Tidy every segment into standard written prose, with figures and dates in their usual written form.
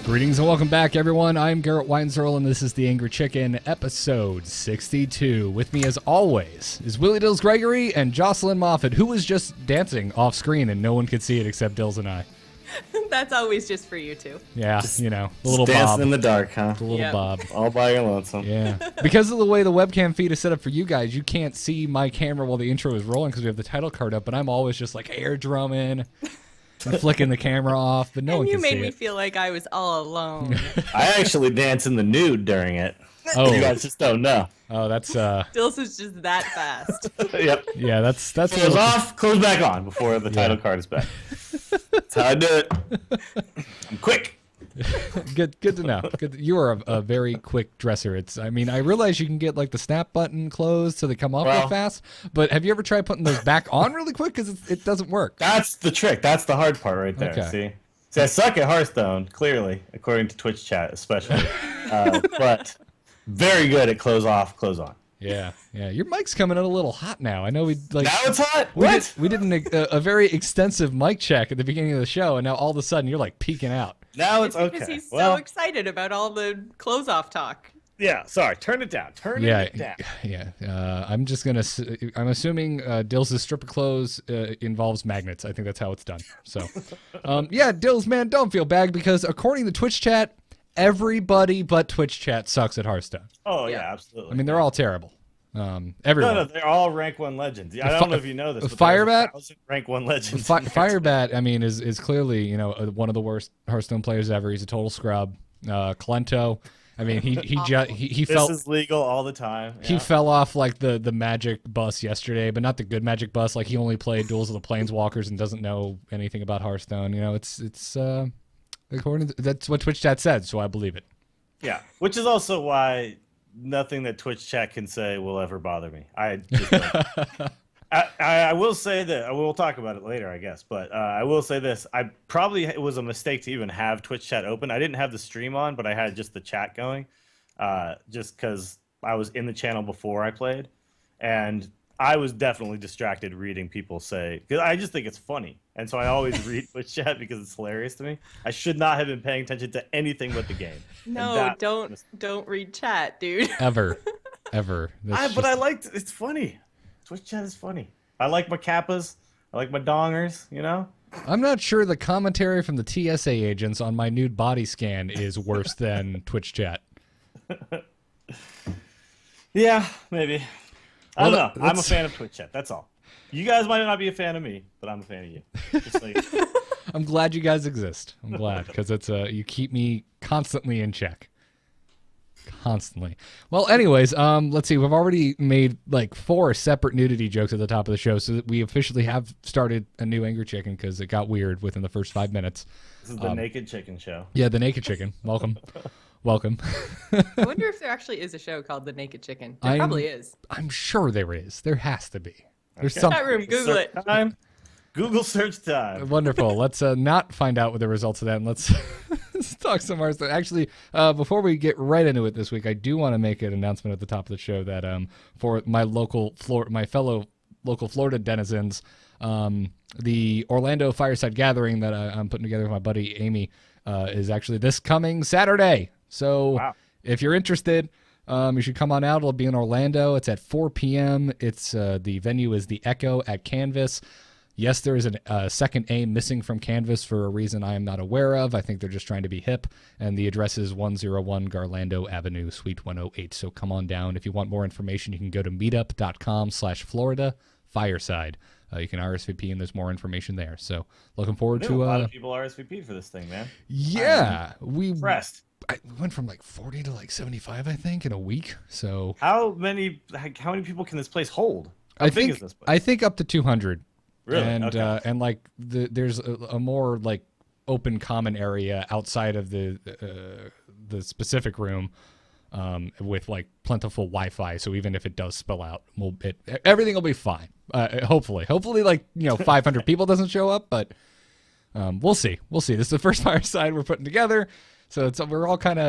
Greetings and welcome back, everyone. I'm Garrett Weinzerl, and this is The Angry Chicken, episode 62. With me, as always, is Willie Dills Gregory and Jocelyn Moffat, who was just dancing off screen, and no one could see it except Dills and I. That's always just for you two. Yeah, just, you know, the little dancing Bob. in the dark, huh? The little Bob. All by your lonesome. Yeah. Because of the way the webcam feed is set up for you guys, you can't see my camera while the intro is rolling because we have the title card up, but I'm always just like air drumming and flicking the camera off, but no one can see it. You made me feel like I was all alone. I actually dance in the nude during it. Oh. You guys just don't know. Oh, that's Dills is just that fast. Yep. Yeah, that's Close off, close back on before the title card is back. That's how I do it. I'm quick. Good to know. You are a very quick dresser. I mean, I realize you can get like the snap button closed so they come off real fast, but have you ever tried putting those back on really quick? Because it doesn't work. That's the trick. That's the hard part right there. Okay. See, I suck at Hearthstone, clearly, according to Twitch chat especially, but very good at close off, close on. Yeah. Your mic's coming in a little hot now. I know we like. Now it's hot. We did a very extensive mic check at the beginning of the show, and now all of a sudden you're like peeking out. Now it's okay. Because he's so excited about all the close off talk. Yeah, sorry. Turn it down. Turn it down. Yeah. I'm just gonna. I'm assuming Dills' stripper clothes involves magnets. I think that's how it's done. So, yeah, Dills, man, don't feel bad because according to Twitch chat, everybody but Twitch chat sucks at Hearthstone. Oh yeah, absolutely. I mean, they're all terrible. Everyone. No, they're all rank 1 legends. I don't know if you know this. But Firebat, rank 1 legends. Firebat, I mean, is clearly one of the worst Hearthstone players ever. He's a total scrub. Kalento, I mean, he fell. This is legal all the time. Yeah. He fell off like the Magic bus yesterday, but not the good Magic bus. Like he only played Duels of the Planeswalkers and doesn't know anything about Hearthstone. You know, it's according to, that's what Twitch chat said, so I believe it. Yeah, which is also why nothing that Twitch chat can say will ever bother me. I will say that we'll talk about it later, I guess. But I will say this: it was a mistake to even have Twitch chat open. I didn't have the stream on, but I had just the chat going, just because I was in the channel before I played, and I was definitely distracted reading people say, because I just think it's funny, and so I always read Twitch chat because it's hilarious to me. I should not have been paying attention to anything but the game. No, don't read chat, dude. Ever. But I liked it's funny. Twitch chat is funny. I like my kappas. I like my dongers. You know. I'm not sure the commentary from the TSA agents on my nude body scan is worse than Twitch chat. Yeah, maybe. I don't know. I'm a fan of Twitch chat. That's all. You guys might not be a fan of me, but I'm a fan of you. Just like... I'm glad you guys exist. I'm glad because it's you keep me constantly in check. Constantly. Well, anyways, let's see. We've already made like 4 separate nudity jokes at the top of the show, so that we officially have started a new Angry Chicken because it got weird within the first 5 minutes. This is the Naked Chicken Show. Yeah, the Naked Chicken. Welcome. Welcome. I wonder if there actually is a show called The Naked Chicken. There probably is. I'm sure there is. There has to be. There's Okay. Chat room, Google it. Time. Google search time. Wonderful. Let's not find out what the results of that, and let's talk some Hearthstone. Actually, before we get right into it this week, I do want to make an announcement at the top of the show that for my fellow local Florida denizens, the Orlando Fireside Gathering that I'm putting together with my buddy Amy is actually this coming Saturday. So if you're interested, you should come on out. It'll be in Orlando. It's at 4 p.m. It's the venue is the Echo at Canvas. Yes, there is a second A missing from Canvas for a reason I am not aware of. I think they're just trying to be hip. And the address is 101 Garlando Avenue, Suite 108. So come on down. If you want more information, you can go to meetup.com/Florida Fireside. You can RSVP, and there's more information there. So looking forward to... a lot of people RSVP for this thing, man. Yeah. We went from like 40 to like 75, I think, in a week. So how many people can this place hold? How big is this place? I think up to 200. Really? And okay. And like there's a more like open common area outside of the specific room, with like plentiful Wi-Fi. So even if it does spill out, everything will be fine. Hopefully, like 500 people doesn't show up, but we'll see. This is the first fireside we're putting together, so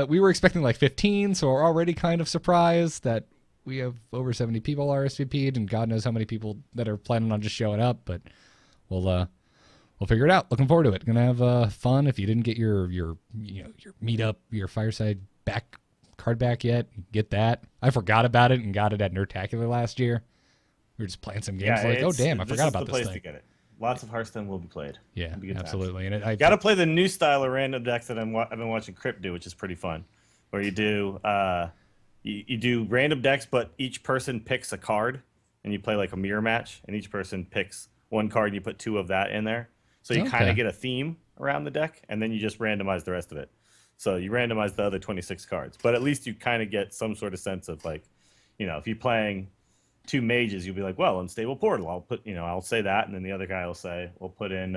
we were expecting like 15, so we're already kind of surprised that we have over 70 people RSVP'd, and God knows how many people that are planning on just showing up. But we'll we'll figure it out. Looking forward to it. Gonna have fun. If you didn't get your meetup, your fireside card back yet, get that. I forgot about it and got it at Nerdtacular last year. We were just playing some games. Oh damn, I forgot about this place thing. To get it. Lots of Hearthstone will be played. Yeah, absolutely. And I got to play the new style of random decks that I've been watching Kripp do, which is pretty fun. Where you do you do random decks, but each person picks a card, and you play like a mirror match, and each person picks one card, and you put 2 of that in there. So you kind of get a theme around the deck, and then you just randomize the rest of it. So you randomize the other 26 cards, but at least you kind of get some sort of sense of like, if you're playing 2 mages, you'll be like, well, unstable portal, I'll say that, and then the other guy will say, we'll put in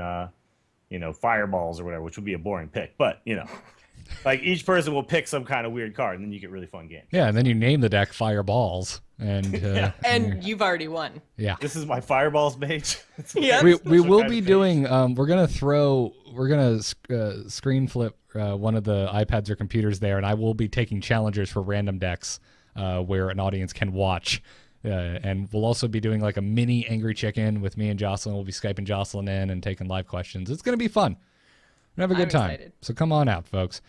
fireballs or whatever, which would be a boring pick, but like each person will pick some kind of weird card, and then you get really fun games. Yeah, and then you name the deck Fireballs, and and you've already won. Yeah, this is my Fireballs mage. Yeah, we will be doing. We're gonna screen flip one of the iPads or computers there, and I will be taking challengers for random decks where an audience can watch. And we'll also be doing like a mini Angry Chicken with me and Jocelyn. We'll be Skyping Jocelyn in and taking live questions. It's going to be fun. We'll have a good time. Excited. So come on out, folks.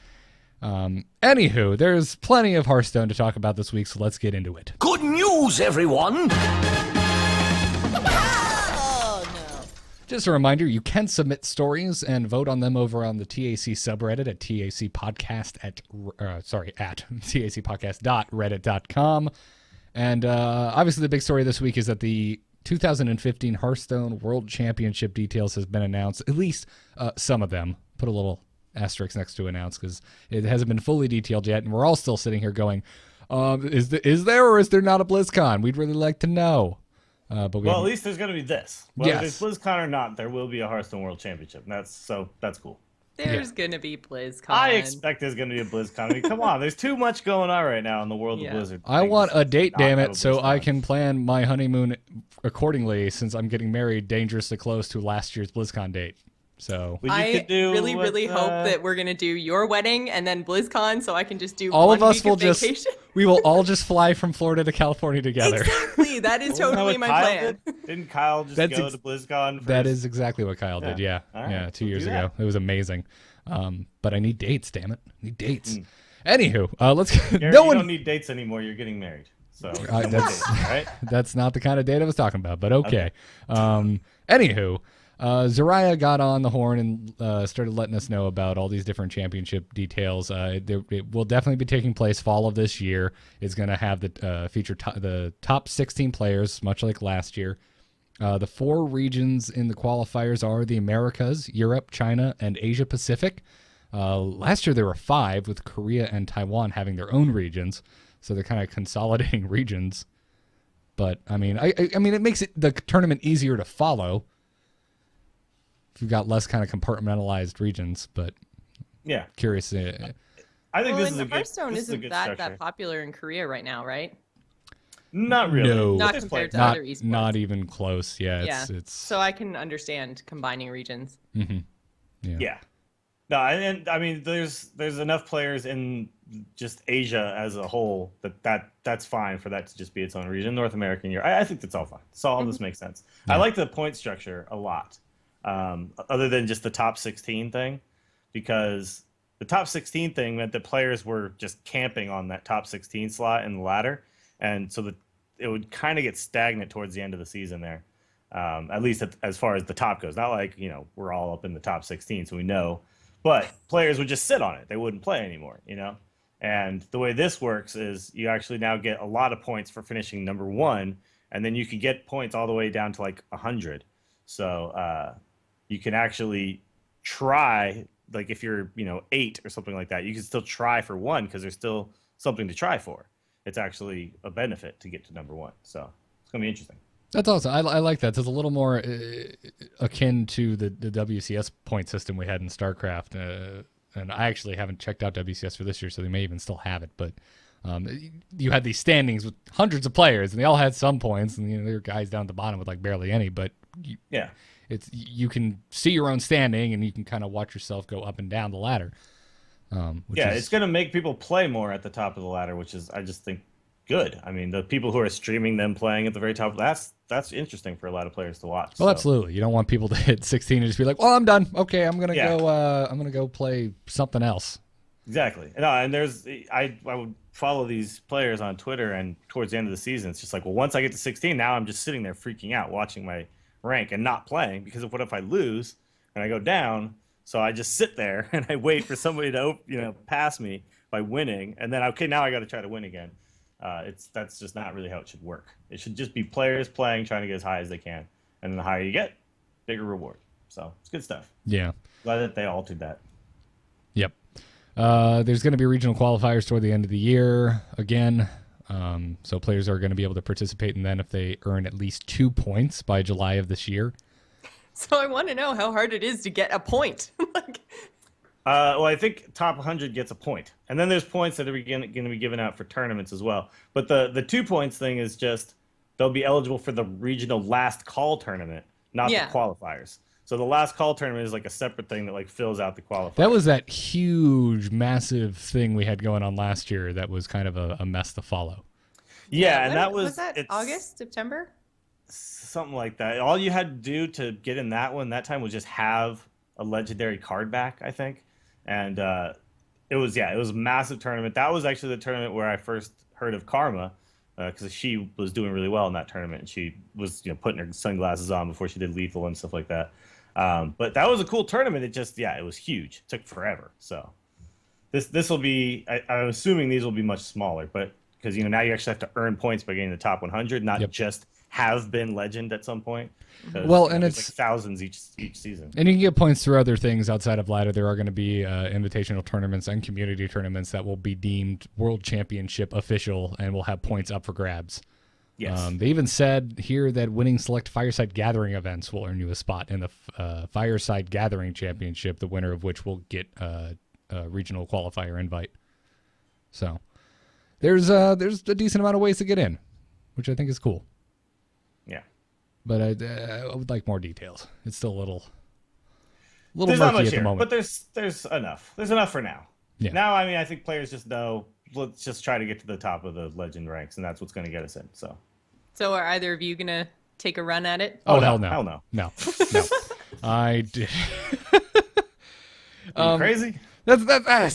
Anywho, there's plenty of Hearthstone to talk about this week, so let's get into it. Good news, everyone! Just a reminder, you can submit stories and vote on them over on the TAC subreddit at tacpodcast.reddit.com. And obviously the big story this week is that the 2015 Hearthstone World Championship details has been announced, at least some of them. Put a little asterisk next to announce because it hasn't been fully detailed yet, and we're all still sitting here going, is there or is there not a BlizzCon? We'd really like to know. But at least there's going to be this. Whether Yes. there's BlizzCon or not, there will be a Hearthstone World Championship. That's cool. There's gonna be BlizzCon. I expect there's going to be a BlizzCon. I mean, come on, there's too much going on right now in the world of Blizzard. I want a date, damn have it, a so I BlizzCon. can plan my honeymoon accordingly since I'm getting married dangerously close to last year's BlizzCon date. So I really hope that we're gonna do your wedding and then BlizzCon, so I can just do all one of us week will of just vacation. we will all just fly from Florida to California together. Exactly, that is Isn't that totally what my Kyle plan. Didn't Kyle just go to BlizzCon? That is exactly what Kyle did. Yeah, All right, yeah, 2 we'll years do ago. that. It was amazing. But I need dates. Damn it, I need dates. Anywho, let's. Garrett, No you one. don't need dates anymore. You're getting married. So that's- dates, all right? That's not the kind of date I was talking about, but okay. Anywho, Zariah got on the horn and started letting us know about all these different championship details. It will definitely be taking place fall of this year. It's going to have the feature the top 16 players, much like last year. The 4 regions in the qualifiers are the Americas, Europe, China, and Asia Pacific. Last year there were 5, with Korea and Taiwan having their own regions, so they're kind of consolidating regions. But I mean, I mean, it makes the tournament easier to follow if you've got less kind of compartmentalized regions. But Yeah. curious. I think this is a good. Hearthstone This is a isn't good that structure. popular in Korea right now, right? Not really. No. Not It's compared to played- other esports. Not even close. Yeah, it's So I can understand combining regions. Yeah. No, and I mean, there's enough players in just Asia as a whole that's fine for that to just be its own region. North America and Europe, I think that's all fine. So all this makes sense. I like the point structure a lot, other than just the top 16 thing, because the top 16 thing meant that players were just camping on that top 16 slot in the ladder, and so it would kind of get stagnant towards the end of the season there. At least as far as the top goes. Not like, we're all up in the top 16, so we know. But players would just sit on it. They wouldn't play anymore, And the way this works is you actually now get a lot of points for finishing number 1, and then you can get points all the way down to like 100. So you can actually try, like if you're, 8 or something like that, you can still try for 1 because there's still something to try for. It's actually a benefit to get to number 1. So it's going to be interesting. That's awesome. I like that. It's a little more akin to the WCS point system we had in StarCraft. And I actually haven't checked out WCS for this year, so they may even still have it. But you had these standings with hundreds of players, and they all had some points. And there were guys down at the bottom with like barely any. But you can see your own standing, and you can kind of watch yourself go up and down the ladder. It's going to make people play more at the top of the ladder, which is, I just think, good. I mean, the people who are streaming them playing at the very top, that's interesting for a lot of players to watch. Well, absolutely. You don't want people to hit 16 and just be like, "Well, I'm done. Okay, I'm gonna go. I'm gonna go play something else." Exactly. No, and I would follow these players on Twitter, and towards the end of the season, it's just like, well, once I get to 16, now I'm just sitting there freaking out, watching my rank and not playing because of what if I lose and I go down? So I just sit there and I wait for somebody to pass me by winning, and then okay, now I got to try to win again. That's just not really how it should work. It should just be players playing, trying to get as high as they can, and the higher you get, bigger reward. So it's good stuff. Yeah. Glad that they altered that. Yep. There's going to be regional qualifiers toward the end of the year again. So players are going to be able to participate in them if they earn at least 2 points by July of this year. So I want to know how hard it is to get a point. Well, I think top 100 gets a point, and then there's points that are going to be given out for tournaments as well. But the 2 points thing is just they'll be eligible for the regional last call tournament, not the qualifiers. So the last call tournament is like a separate thing that like fills out the qualifiers. That was that huge, massive thing we had going on last year that was kind of a mess to follow. Yeah, and that was that August, September? Something like that. All you had to do to get in that one that time was just have a legendary card back, I think. And it was a massive tournament. That was actually the tournament where I first heard of Karma, because she was doing really well in that tournament. And she was putting her sunglasses on before she did lethal and stuff like that. But that was a cool tournament. It was huge. It took forever. So this will be. I'm assuming these will be much smaller, but because now you actually have to earn points by getting the top 100, not just have been legend at some point. Well, and it's like thousands each season. And you can get points through other things outside of ladder. There are going to be invitational tournaments and community tournaments that will be deemed World Championship official and will have points up for grabs. Yes. They even said here that winning select Fireside Gathering events will earn you a spot in the Fireside Gathering Championship, the winner of which will get a regional qualifier invite. So there's a decent amount of ways to get in, which I think is cool. Yeah. But I would like more details. It's still a little there's murky not much at the here, moment. but there's enough. There's enough for now. Yeah. Now, I mean, I think players just know, let's just try to get to the top of the legend ranks, and that's what's going to get us in. So are either of you going to take a run at it? Oh, hell no. Hell no. No. I did. Are you crazy? That's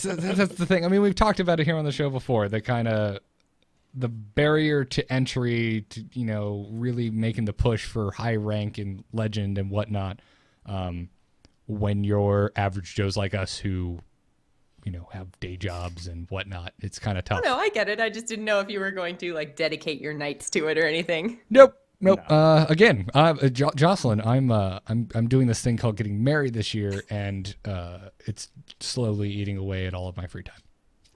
the thing. I mean, we've talked about it here on the show before. The barrier to entry to, really making the push for high rank and legend and whatnot, when you're average Joes like us who, have day jobs and whatnot, it's kind of tough. Oh, no, I get it. I just didn't know if you were going to dedicate your nights to it or anything. Nope. No. Again, Jocelyn, I'm doing this thing called getting married this year, and it's slowly eating away at all of my free time.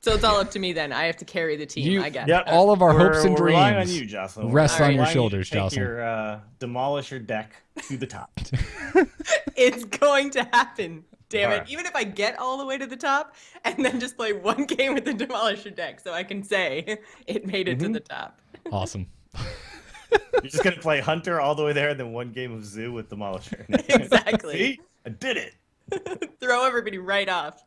So it's all up to me then. I have to carry the team. I got it. All of our hopes and we're relying on dreams you, Jocelyn. rest on your Relying shoulders, you to take Jocelyn. Demolish your deck to the top. It's going to happen. Damn it. Right. Even if I get all the way to the top and then just play one game with the Demolisher deck so I can say it made it to the top. Awesome. You're just going to play Hunter all the way there and then one game of Zoo with Demolisher. Exactly. See? I did it. Throw everybody right off.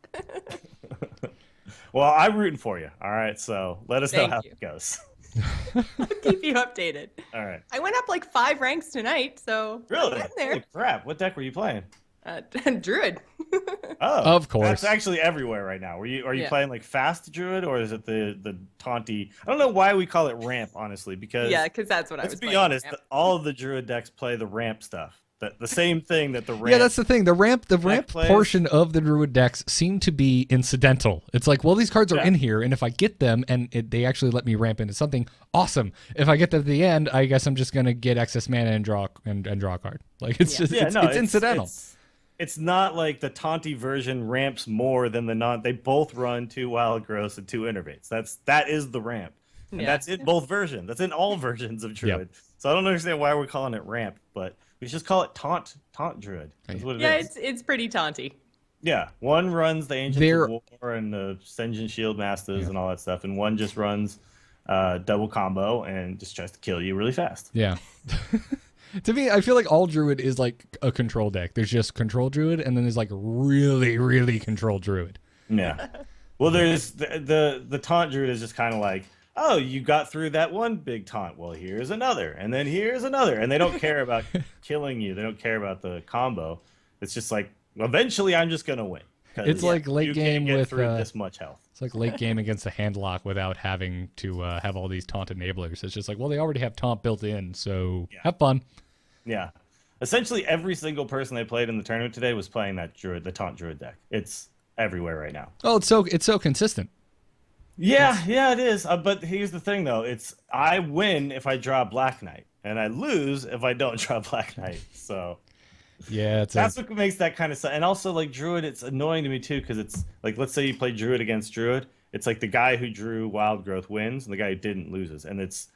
Well, I'm rooting for you. All right, so let us know Thank how you. it goes. I'll keep you updated. All right. I went up like 5 ranks tonight, so Really? I'm there. Holy crap. What deck were you playing? Druid. Oh, Of course. That's actually everywhere right now. Are you Yeah. playing like fast Druid or is it the taunty? I don't know why we call it ramp, honestly, because Yeah, because that's what I was let's be playing. honest, Yep. all of the Druid decks play the ramp stuff. The same thing that the ramp. Yeah, that's the thing. The ramp plays. portion of the Druid decks seem to be incidental. It's like, well, these cards are Yeah. in here, and if I get them and they actually let me ramp into something, awesome. If I get to the end, I guess I'm just gonna get excess mana and draw a card. Like it's Yeah. just Yeah, it's incidental. It's not like the taunty version ramps more than the non. They both run 2 wild growths and 2 innervates. That is the ramp, and Yeah. that's in both versions. That's in all versions of Druid. So I don't understand why we're calling it ramp, but we should just call it taunt Druid. That's what it Yeah, is. it's pretty taunty. Yeah, one runs the Ancients There- of War and the Senjin Shield Masters and all that stuff, and one just runs double combo and just tries to kill you really fast. Yeah. To me, I feel like all Druid is like a control deck. There's just control Druid, and then there's like really, really control Druid. Yeah. Well, there's the taunt Druid is just kind of like, oh, you got through that one big taunt. Well, here's another, and then here's another, and they don't care about killing you. They don't care about the combo. It's just like, eventually, I'm just gonna win. It's like late game with this much health. It's like late game against a handlock without having to have all these taunt enablers. It's just like, well, they already have taunt built in, so have fun. Yeah. Essentially, every single person they played in the tournament today was playing that druid, the taunt druid deck. It's everywhere right now. Oh, it's so consistent. Yeah, it is. But here's the thing, though. I win if I draw Black Knight, and I lose if I don't draw Black Knight. So yeah, that's what makes that kind of. And also, like Druid, it's annoying to me too because it's like, let's say you play Druid against Druid, it's like the guy who drew Wild Growth wins, and the guy who didn't loses, and it's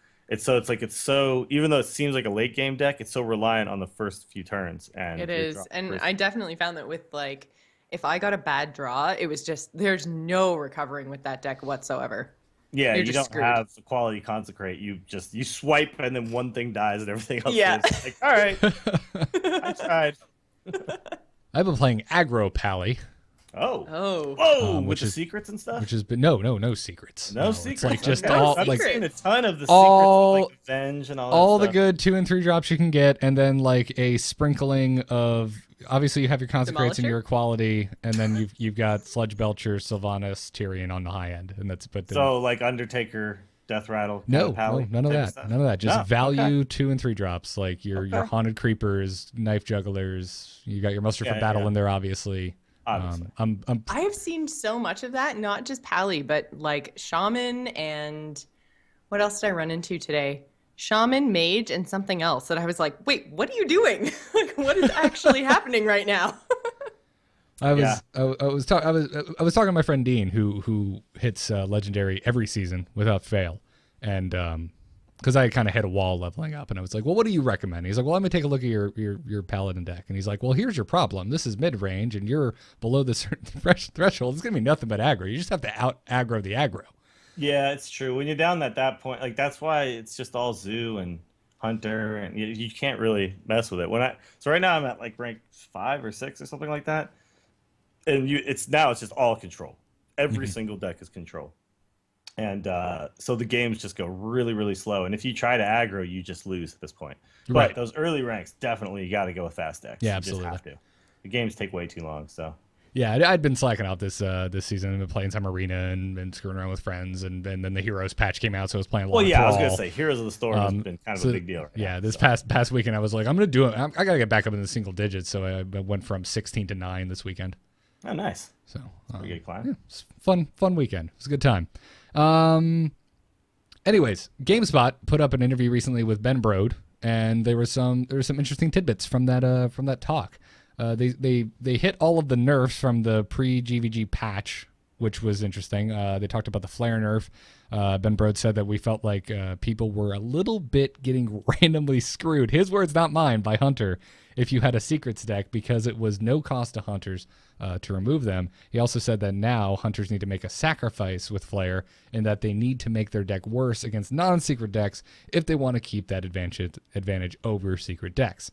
so even though it seems like a late game deck, it's so reliant on the first few turns. And it is, and I definitely found that with like, if I got a bad draw, it was just there's no recovering with that deck whatsoever. Yeah, You're you don't screwed. have the quality consecrate. You swipe and then one thing dies and everything else. Yeah. Goes. Like, all right, I tried. I've been playing aggro Pally. Whoa! With the secrets and stuff. Which has been no secrets. No secrets. It's like just Okay. all I've like seen a ton of the all- secrets, like Avenge and all that the stuff. good 2 and 3 drops you can get, and then like a sprinkling of. Obviously, you have your consecrates and Demolisher? your equality, and then you've got Sludge Belcher, Sylvanas, Tyrion on the high end, and that's but then, So like Undertaker, Death Rattle. no, Pally none of type that, stuff? none of that. Just No, value 2 and 3 drops, like your Okay. haunted creepers, knife jugglers. You got your muster for Yeah, battle yeah. in there, obviously. Obviously. I'm I have seen so much of that, not just Pally, but like Shaman and what else did I run into today? Shaman, Mage, and something else that I was like, wait, what are you doing? Like, what is actually happening right now? I was Yeah. I was talking to my friend Dean who hits legendary every season without fail, and because I kind of hit a wall leveling up, and I was like, well, what do you recommend? He's like, well, let me take a look at your paladin deck, and he's like, well, here's your problem. This is mid range, and you're below this certain threshold. It's gonna be nothing but aggro. You just have to out aggro the aggro. Yeah, it's true. When you're down at that point, like that's why it's just all Zoo and Hunter, and you can't really mess with it. So right now I'm at like rank 5 or 6 or something like that, and it's just all control. Every single deck is control, and so the games just go really really slow. And if you try to aggro, you just lose at this point. But Right. those early ranks, definitely you got to go with fast decks. Yeah, You absolutely. just have to. The games take way too long, so. Yeah, I'd been slacking out this season. I've been playing some arena and screwing around with friends, and then the Heroes patch came out, so I was playing a lot. Well, of yeah, I was Brawl. gonna say Heroes of the Storm has been kind of a big deal. Right Yeah, now, this so. past weekend I was like, I'm gonna do it. I gotta get back up in the single digits, so I went from 16 to 9 this weekend. Oh, nice. So Pretty good climb. yeah, it's fun weekend. It was a good time. Anyways, GameSpot put up an interview recently with Ben Brode, and there were some interesting tidbits from that talk. They hit all of the nerfs from the pre-GvG patch, which was interesting. They talked about the flare nerf. Ben Brode said that we felt like people were a little bit getting randomly screwed. His words, not mine, by Hunter. If you had a secrets deck, because it was no cost to hunters to remove them. He also said that now hunters need to make a sacrifice with flare, and that they need to make their deck worse against non-secret decks if they want to keep that advantage over secret decks.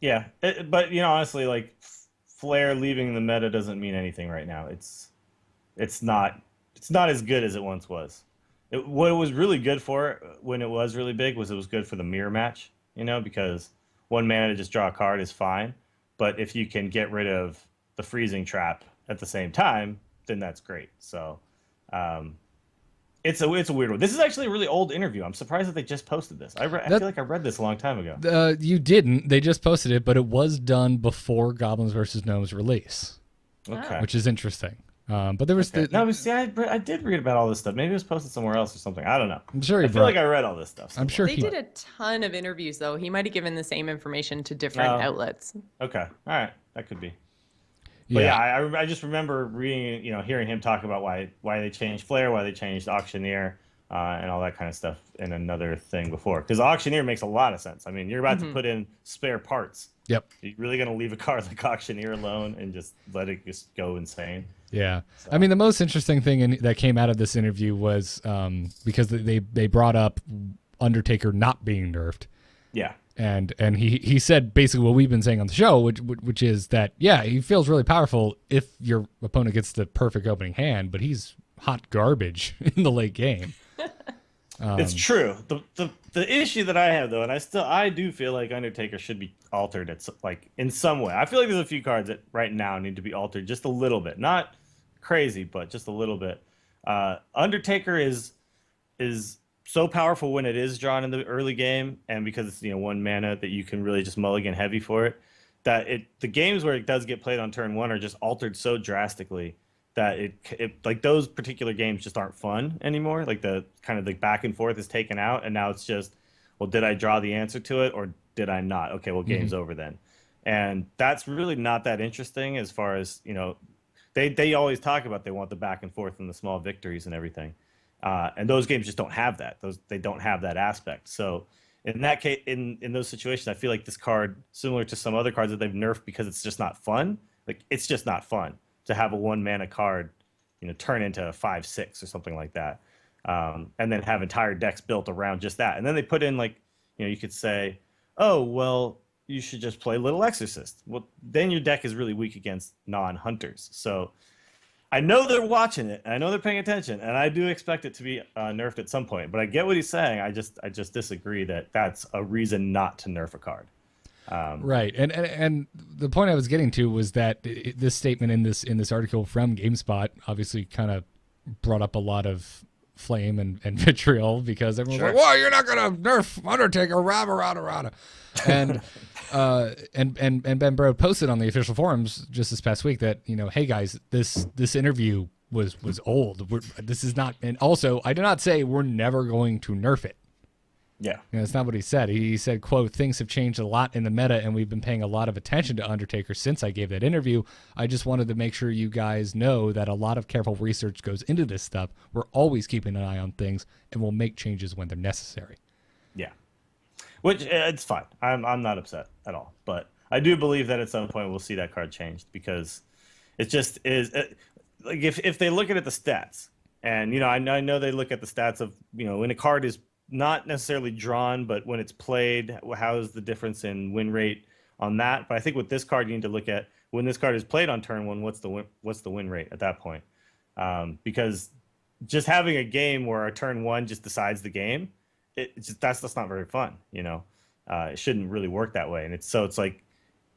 Yeah, but honestly, like Flare leaving the meta doesn't mean anything right now. It's not as good as it once was. What it was really good for when it was really big was it was good for the mirror match, because 1 mana to just draw a card is fine, but if you can get rid of the freezing trap at the same time, then that's great. So, it's a weird one. This is actually a really old interview. I'm surprised that they just posted this. I feel like I read this a long time ago. You didn't. They just posted it, but it was done before Goblins vs. Gnomes release, Okay. which is interesting. But there was No, see, I did read about all this stuff. Maybe it was posted somewhere else or something. I don't know. I'm sure I feel like I read all this stuff. I'm sure They he did a ton of interviews, though. He might have given the same information to different Oh. outlets. Okay, all right, that could be. But yeah, I just remember reading, hearing him talk about why they changed Flare, why they changed Auctioneer, and all that kind of stuff in another thing before. Because Auctioneer makes a lot of sense. I mean, you're about to put in spare parts. Yep. You're really going to leave a card like Auctioneer alone and just let it just go insane? Yeah. I mean, the most interesting thing that came out of this interview was because they brought up Undertaker not being nerfed. Yeah. And he said basically what we've been saying on the show, which is that, yeah, he feels really powerful if your opponent gets the perfect opening hand, but he's hot garbage in the late game. It's true. The issue that I have though, and I do feel like Undertaker should be altered in some way. I feel like there's a few cards that right now need to be altered just a little bit, not crazy, but just a little bit. Undertaker is so powerful when it is drawn in the early game, and because it's 1 mana that you can really just mulligan heavy for it, that the games where it does get played on turn 1 are just altered so drastically that it like those particular games just aren't fun anymore. Like the kind of the back and forth is taken out, and now it's just, well, did I draw the answer to it or did I not? Okay, well, game's over then. And that's really not that interesting as far as, they always talk about they want the back and forth and the small victories and everything. And those games just don't have that. They don't have that aspect. So in that case, in those situations, I feel like this card, similar to some other cards that they've nerfed because it's just not fun. Like, it's just not fun to have a 1 mana card, turn into a 5/6 or something like that, and then have entire decks built around just that. And then they put in you could say, oh well, you should just play Little Exorcist. Well, then your deck is really weak against non-hunters. So I know they're watching it, and I know they're paying attention, and I do expect it to be nerfed at some point. But I get what he's saying. I just disagree that that's a reason not to nerf a card. Right, and the point I was getting to was that this statement in this article from GameSpot obviously kind of brought up a lot of flame and vitriol, because everyone's like, "Well, you're not gonna nerf Undertaker, rah rah rah rah," and Ben Brode posted on the official forums just this past week that hey guys, this interview was old. This is not, and also I did not say we're never going to nerf it. Yeah. That's not what he said. He said, quote, "Things have changed a lot in the meta, and we've been paying a lot of attention to Undertaker since I gave that interview. I just wanted to make sure you guys know that a lot of careful research goes into this stuff. We're always keeping an eye on things, and we'll make changes when they're necessary." Yeah. Which, it's fine. I'm not upset at all. But I do believe that at some point we'll see that card changed, because it just is... like, if they look at the stats, and, I know they look at the stats of, when a card is not necessarily drawn, but when it's played, how is the difference in win rate on that? But I think with this card, you need to look at when this card is played on turn 1, what's the win rate at that point? Because just having a game where a turn 1 just decides the game, that's not very fun. It shouldn't really work that way. And it's like,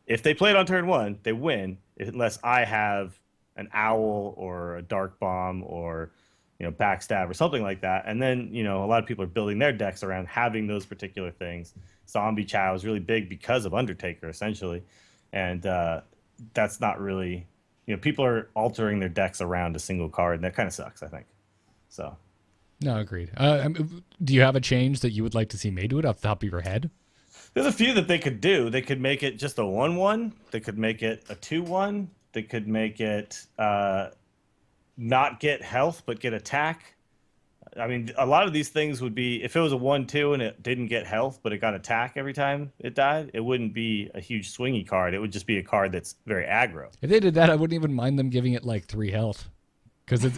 if they play it on turn 1, they win, unless I have an owl or a dark bomb or backstab or something like that. And then, a lot of people are building their decks around having those particular things. Zombie Chow is really big because of Undertaker, essentially. And that's not really, people are altering their decks around a single card, and that kind of sucks, I think. So. No, agreed. Do you have a change that you would like to see made to it off the top of your head? There's a few that they could do. They could make it just a 1/1. They could make it a 2/1. They could make it... not get health but get attack. I mean, a lot of these things would be, if it was a 1/2 and it didn't get health but it got attack every time it died, it wouldn't be a huge swingy card. It would just be a card that's very aggro. If they did that, I wouldn't even mind them giving it 3 health, because it's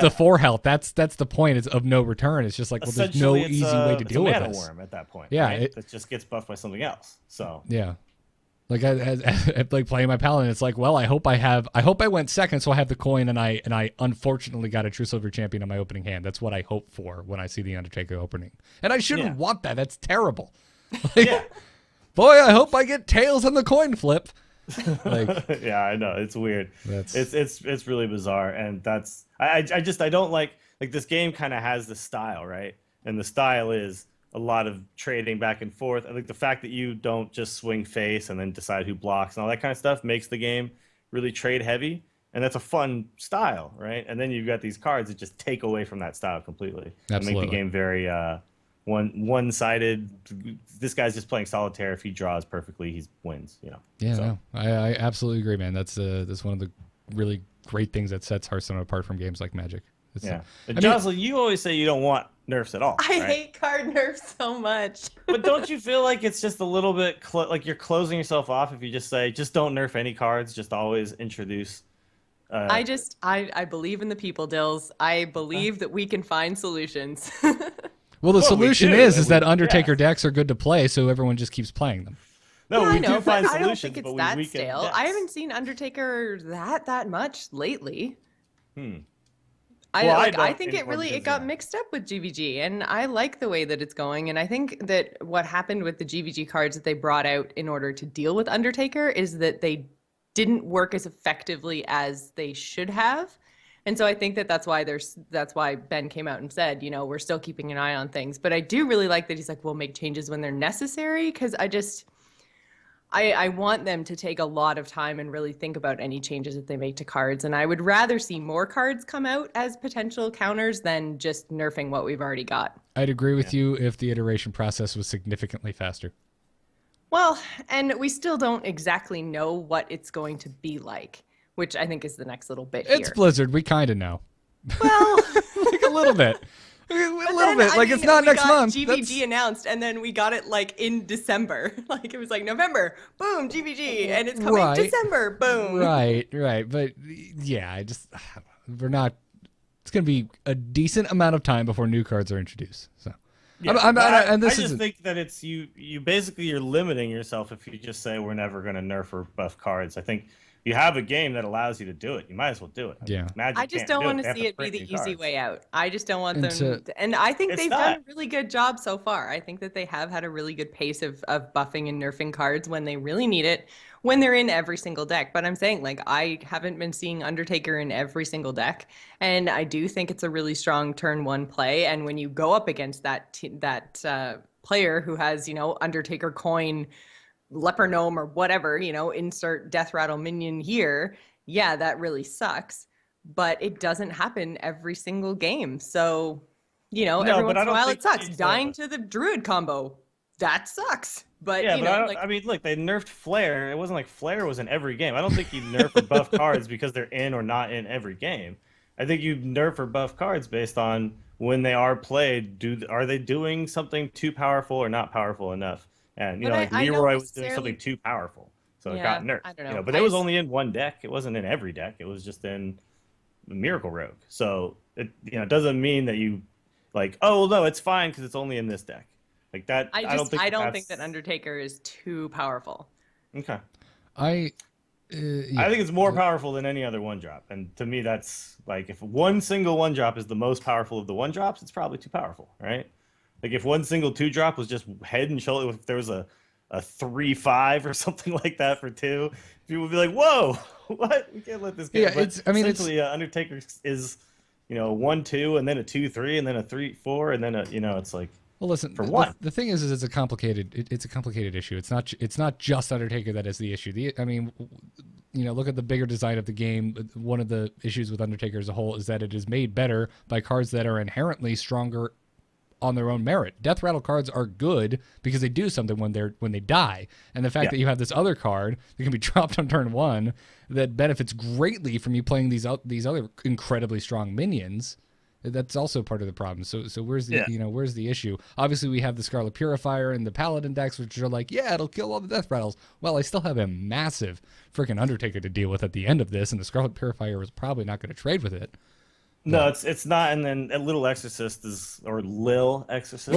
the 4 health. That's the point. It's of no return. It's just like, well, there's no easy way to deal with this. It's a mana worm at that point. Yeah, right? That just gets buffed by something else. So yeah. Like I like playing my paladin, it's like, well, I hope I went second, so I have the coin, and I unfortunately got a True Silver Champion on my opening hand. That's what I hope for when I see the Undertaker opening, and I shouldn't want that. That's terrible. Boy, I hope I get tails on the coin flip. Yeah, I know, it's weird. It's really bizarre, and that's I don't like this game kind of has this style, right? And the style is a lot of trading back and forth. I think the fact that you don't just swing face and then decide who blocks and all that kind of stuff makes the game really trade heavy, and that's a fun style, right? And then you've got these cards that just take away from that style completely. Absolutely. And make the game very one-sided. This guy's just playing solitaire. If he draws perfectly, he wins. Yeah, so. No, I absolutely agree, man. That's one of the really great things that sets Hearthstone apart from games like Magic. But Jocelyn, you always say you don't want nerfs at all. I hate card nerfs so much. But don't you feel like it's just a little bit like you're closing yourself off if you just say, just don't nerf any cards, just always introduce... I believe in the people, Dills. I believe that we can find solutions. Well, the solution is that Undertaker decks are good to play, so everyone just keeps playing them. No, yeah, we I know, do find but solutions, I don't think it's that stale. decks. I haven't seen Undertaker that much lately. I think it got mixed up with GvG, and I like the way that it's going. And I think that what happened with the GvG cards that they brought out in order to deal with Undertaker is that they didn't work as effectively as they should have. And so I think that that's why Ben came out and said, we're still keeping an eye on things. But I do really like that he's like, we'll make changes when they're necessary, because I want them to take a lot of time and really think about any changes that they make to cards. And I would rather see more cards come out as potential counters than just nerfing what we've already got. I'd agree with you if the iteration process was significantly faster. Well, and we still don't exactly know what it's going to be like, which I think is the next little bit here. It's Blizzard. We kind of know. Well, like a little bit. A little bit. Like, it's not next month. GvG announced, and then we got it like in December. Like, it was like November, boom, GvG, and it's coming December, boom. Right. But yeah, we're not. It's going to be a decent amount of time before new cards are introduced. So. Yeah, I just think that it's you basically you're limiting yourself if you just say we're never going to nerf or buff cards. I think you have a game that allows you to do it. You might as well do it. Yeah. I just don't want to see it be the easy way out. I just don't want them to, and I think they've done a really good job so far. I think that they have had a really good pace of buffing and nerfing cards when they really need it, when they're in every single deck. But I'm saying, like, I haven't been seeing Undertaker in every single deck, and I do think it's a really strong turn one play. And when you go up against that player who has, Undertaker coin, Leper Gnome, or whatever, insert Death Rattle minion here, yeah, that really sucks. But it doesn't happen every single game. So, every once in a while it sucks. Dying to the Druid combo, that sucks. But yeah, I mean, look, they nerfed Flare. It wasn't like Flare was in every game. I don't think you nerf or buff cards because they're in or not in every game. I think you nerf or buff cards based on when they are played. Are they doing something too powerful or not powerful enough? And like Leroy was doing something too powerful, so it got nerfed. I don't know. But it was only in one deck. It wasn't in every deck. It was just in the Miracle Rogue. So it doesn't mean that you like, oh well, no, it's fine because it's only in this deck. Like that, I don't think that Undertaker is too powerful. Okay. I think it's more powerful than any other one drop, and to me, that's like if one single one drop is the most powerful of the one drops, it's probably too powerful, right? Like if one single two drop was just head and shoulder, if there was a 3/5 or something like that for two, people would be like, "Whoa, what? We can't let this go." Yeah, essentially Undertaker is 1/2 and then a 2/3 and then a 3/4 and then it's like. Well, listen. For what? The thing is it's a complicated issue. It's not just Undertaker that is the issue. Look at the bigger design of the game. One of the issues with Undertaker as a whole is that it is made better by cards that are inherently stronger on their own merit. Death Rattle cards are good because they do something when they die, and the fact that you have this other card that can be dropped on turn one that benefits greatly from you playing these other incredibly strong minions. That's also part of the problem. So where's the issue? Obviously, we have the Scarlet Purifier and the Paladin decks, which are like, yeah, it'll kill all the Death Rattles. Well, I still have a massive freaking Undertaker to deal with at the end of this, and the Scarlet Purifier is probably not going to trade with it. No, it's not. And then a Little Exorcist Lil Exorcist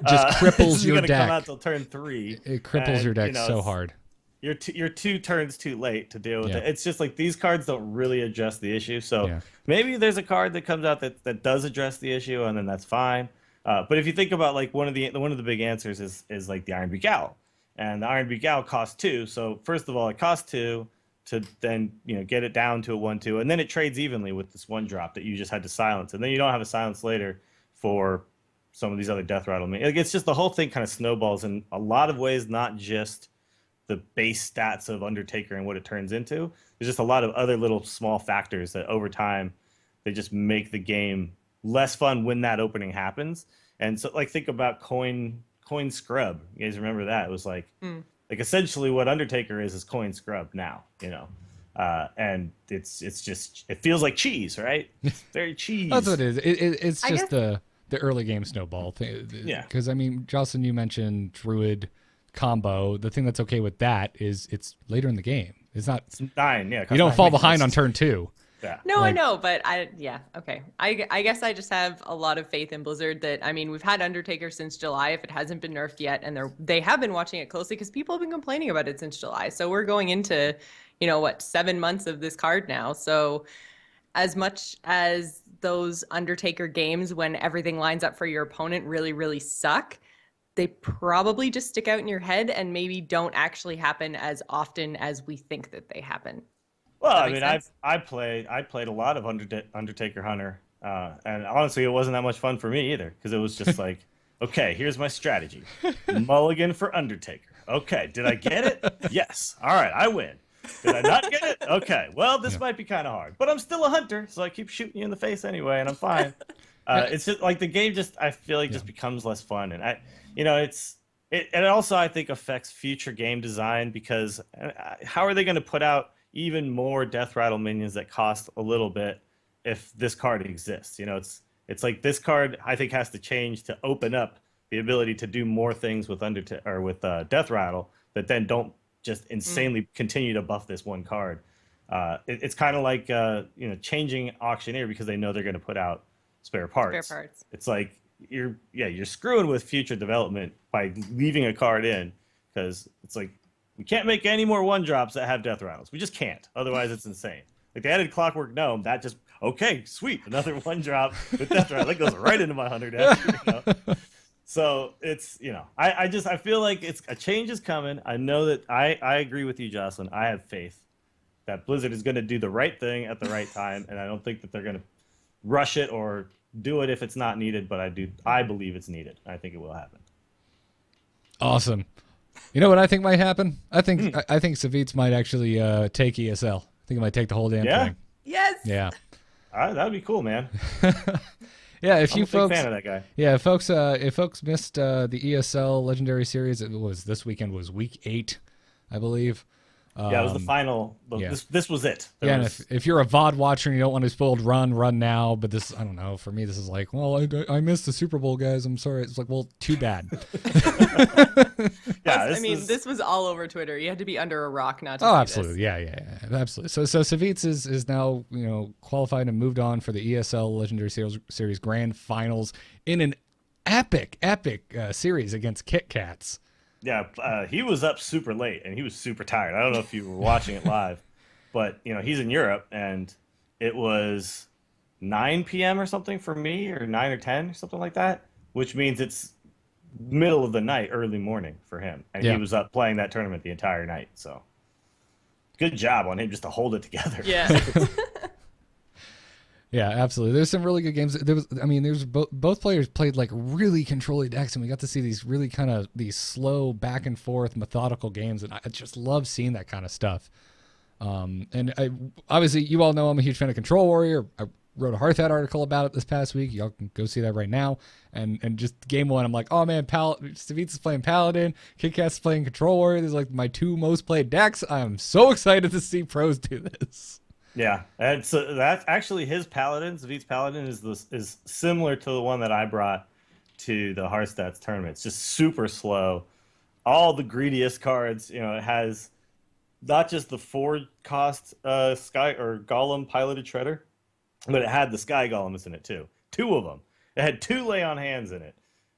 just cripples your deck. Come out till turn 3. It cripples your deck so hard. You're 2 turns too late to deal with it. It's just like these cards don't really address the issue. So maybe there's a card that comes out that does address the issue, and then that's fine. But if you think about like one of the big answers is like the Iron Beak Owl, and the Iron Beak Owl costs 2. So first of all, it costs 2 to then get it down to a 1/2, and then it trades evenly with this one drop that you just had to silence, and then you don't have a silence later for some of these other Death Rattle. Like it's just the whole thing kind of snowballs in a lot of ways, not just the base stats of Undertaker and what it turns into. There's just a lot of other little small factors that over time they just make the game less fun when that opening happens. And so like think about coin scrub. You guys remember that? It was like essentially what Undertaker is coin scrub now, and it's just it feels like cheese, right? It's very cheese. That's what it is. It's just the early game snowball thing. Yeah. Because I mean, Jocelyn, you mentioned Druid combo. The thing that's okay with that is it's later in the game. It's 9. Yeah. You don't fall behind on turn 2. Yeah. No, I know, but okay. I guess I just have a lot of faith in Blizzard that, I mean, we've had Undertaker since July, if it hasn't been nerfed yet, and they have been watching it closely because people have been complaining about it since July. So we're going into, 7 months of this card now. So as much as those Undertaker games when everything lines up for your opponent really, really suck, they probably just stick out in your head and maybe don't actually happen as often as we think that they happen. Well, I mean, I played a lot of Undertaker Hunter, and honestly, it wasn't that much fun for me either, because it was just like, okay, here's my strategy: mulligan for Undertaker. Okay, did I get it? Yes. All right, I win. Did I not get it? Okay, well, this might be kind of hard, but I'm still a hunter, so I keep shooting you in the face anyway, and I'm fine. It's just like the game I feel like just becomes less fun, and it also, I think, affects future game design, because how are they going to put out even more Death Rattle minions that cost a little bit if this card exists? It's like this card, I think, has to change to open up the ability to do more things with Death Rattle that then don't just insanely continue to buff this one card. It's kind of like changing Auctioneer because they know they're going to put out spare parts. It's like you're screwing with future development by leaving a card in, because it's like we can't make any more 1-drops that have Death Rattles. We just can't. Otherwise, it's insane. Like they added Clockwork Gnome, that just okay, sweet, another 1-drop with Death Rattle. That goes right into my Hunter deck. So it's, I feel like a change is coming. I know that I agree with you, Jocelyn. I have faith that Blizzard is going to do the right thing at the right time, and I don't think that they're going to rush it or do it if it's not needed, but I believe it's needed. I think it will happen. Awesome. You know what I think might happen? I think Savjz might actually take ESL. I think he might take the whole damn thing. Yes. Yeah. That'd be cool, man. Yeah, if I'm you a big folks, fan of that guy. Yeah, if folks missed the ESL Legendary Series, it was this weekend was week 8, I believe. It was the final. This was it. And if you're a VOD watcher and you don't want to spoiled, run now. But this, I don't know. For me, this is like, well, I missed the Super Bowl, guys. I'm sorry. It's like, well, too bad. This was all over Twitter. You had to be under a rock not to see absolutely. This. Yeah, absolutely. So Savjz is now qualified and moved on for the ESL Legendary Series Grand Finals in an epic series against Kit Kats. Yeah, he was up super late, and he was super tired. I don't know if you were watching it live, but, he's in Europe, and it was 9 p.m. or something for me, or 9 or 10, or something like that, which means it's middle of the night, early morning for him. And he was up playing that tournament the entire night, so good job on him just to hold it together. Yeah. Yeah, absolutely. There's some really good games. There's both players played like really controlling decks, and we got to see these really kind of these slow back and forth methodical games, and I just love seeing that kind of stuff. And obviously, you all know I'm a huge fan of Control Warrior. I wrote a Hearthstone article about it this past week. Y'all can go see that right now. And just game 1, I'm like, oh man, Savjz is playing Paladin, KitKat is playing Control Warrior. These are like my 2 most played decks. I'm so excited to see pros do this. Yeah, and so that's actually his Paladin. Savjz Paladin is similar to the one that I brought to the HearthStats tournament. It's just super slow. All the greediest cards. It has not just the 4-cost Sky or Golem piloted Shredder, but it had the Sky Golems in it too. 2 of them. It had 2 lay on hands in it.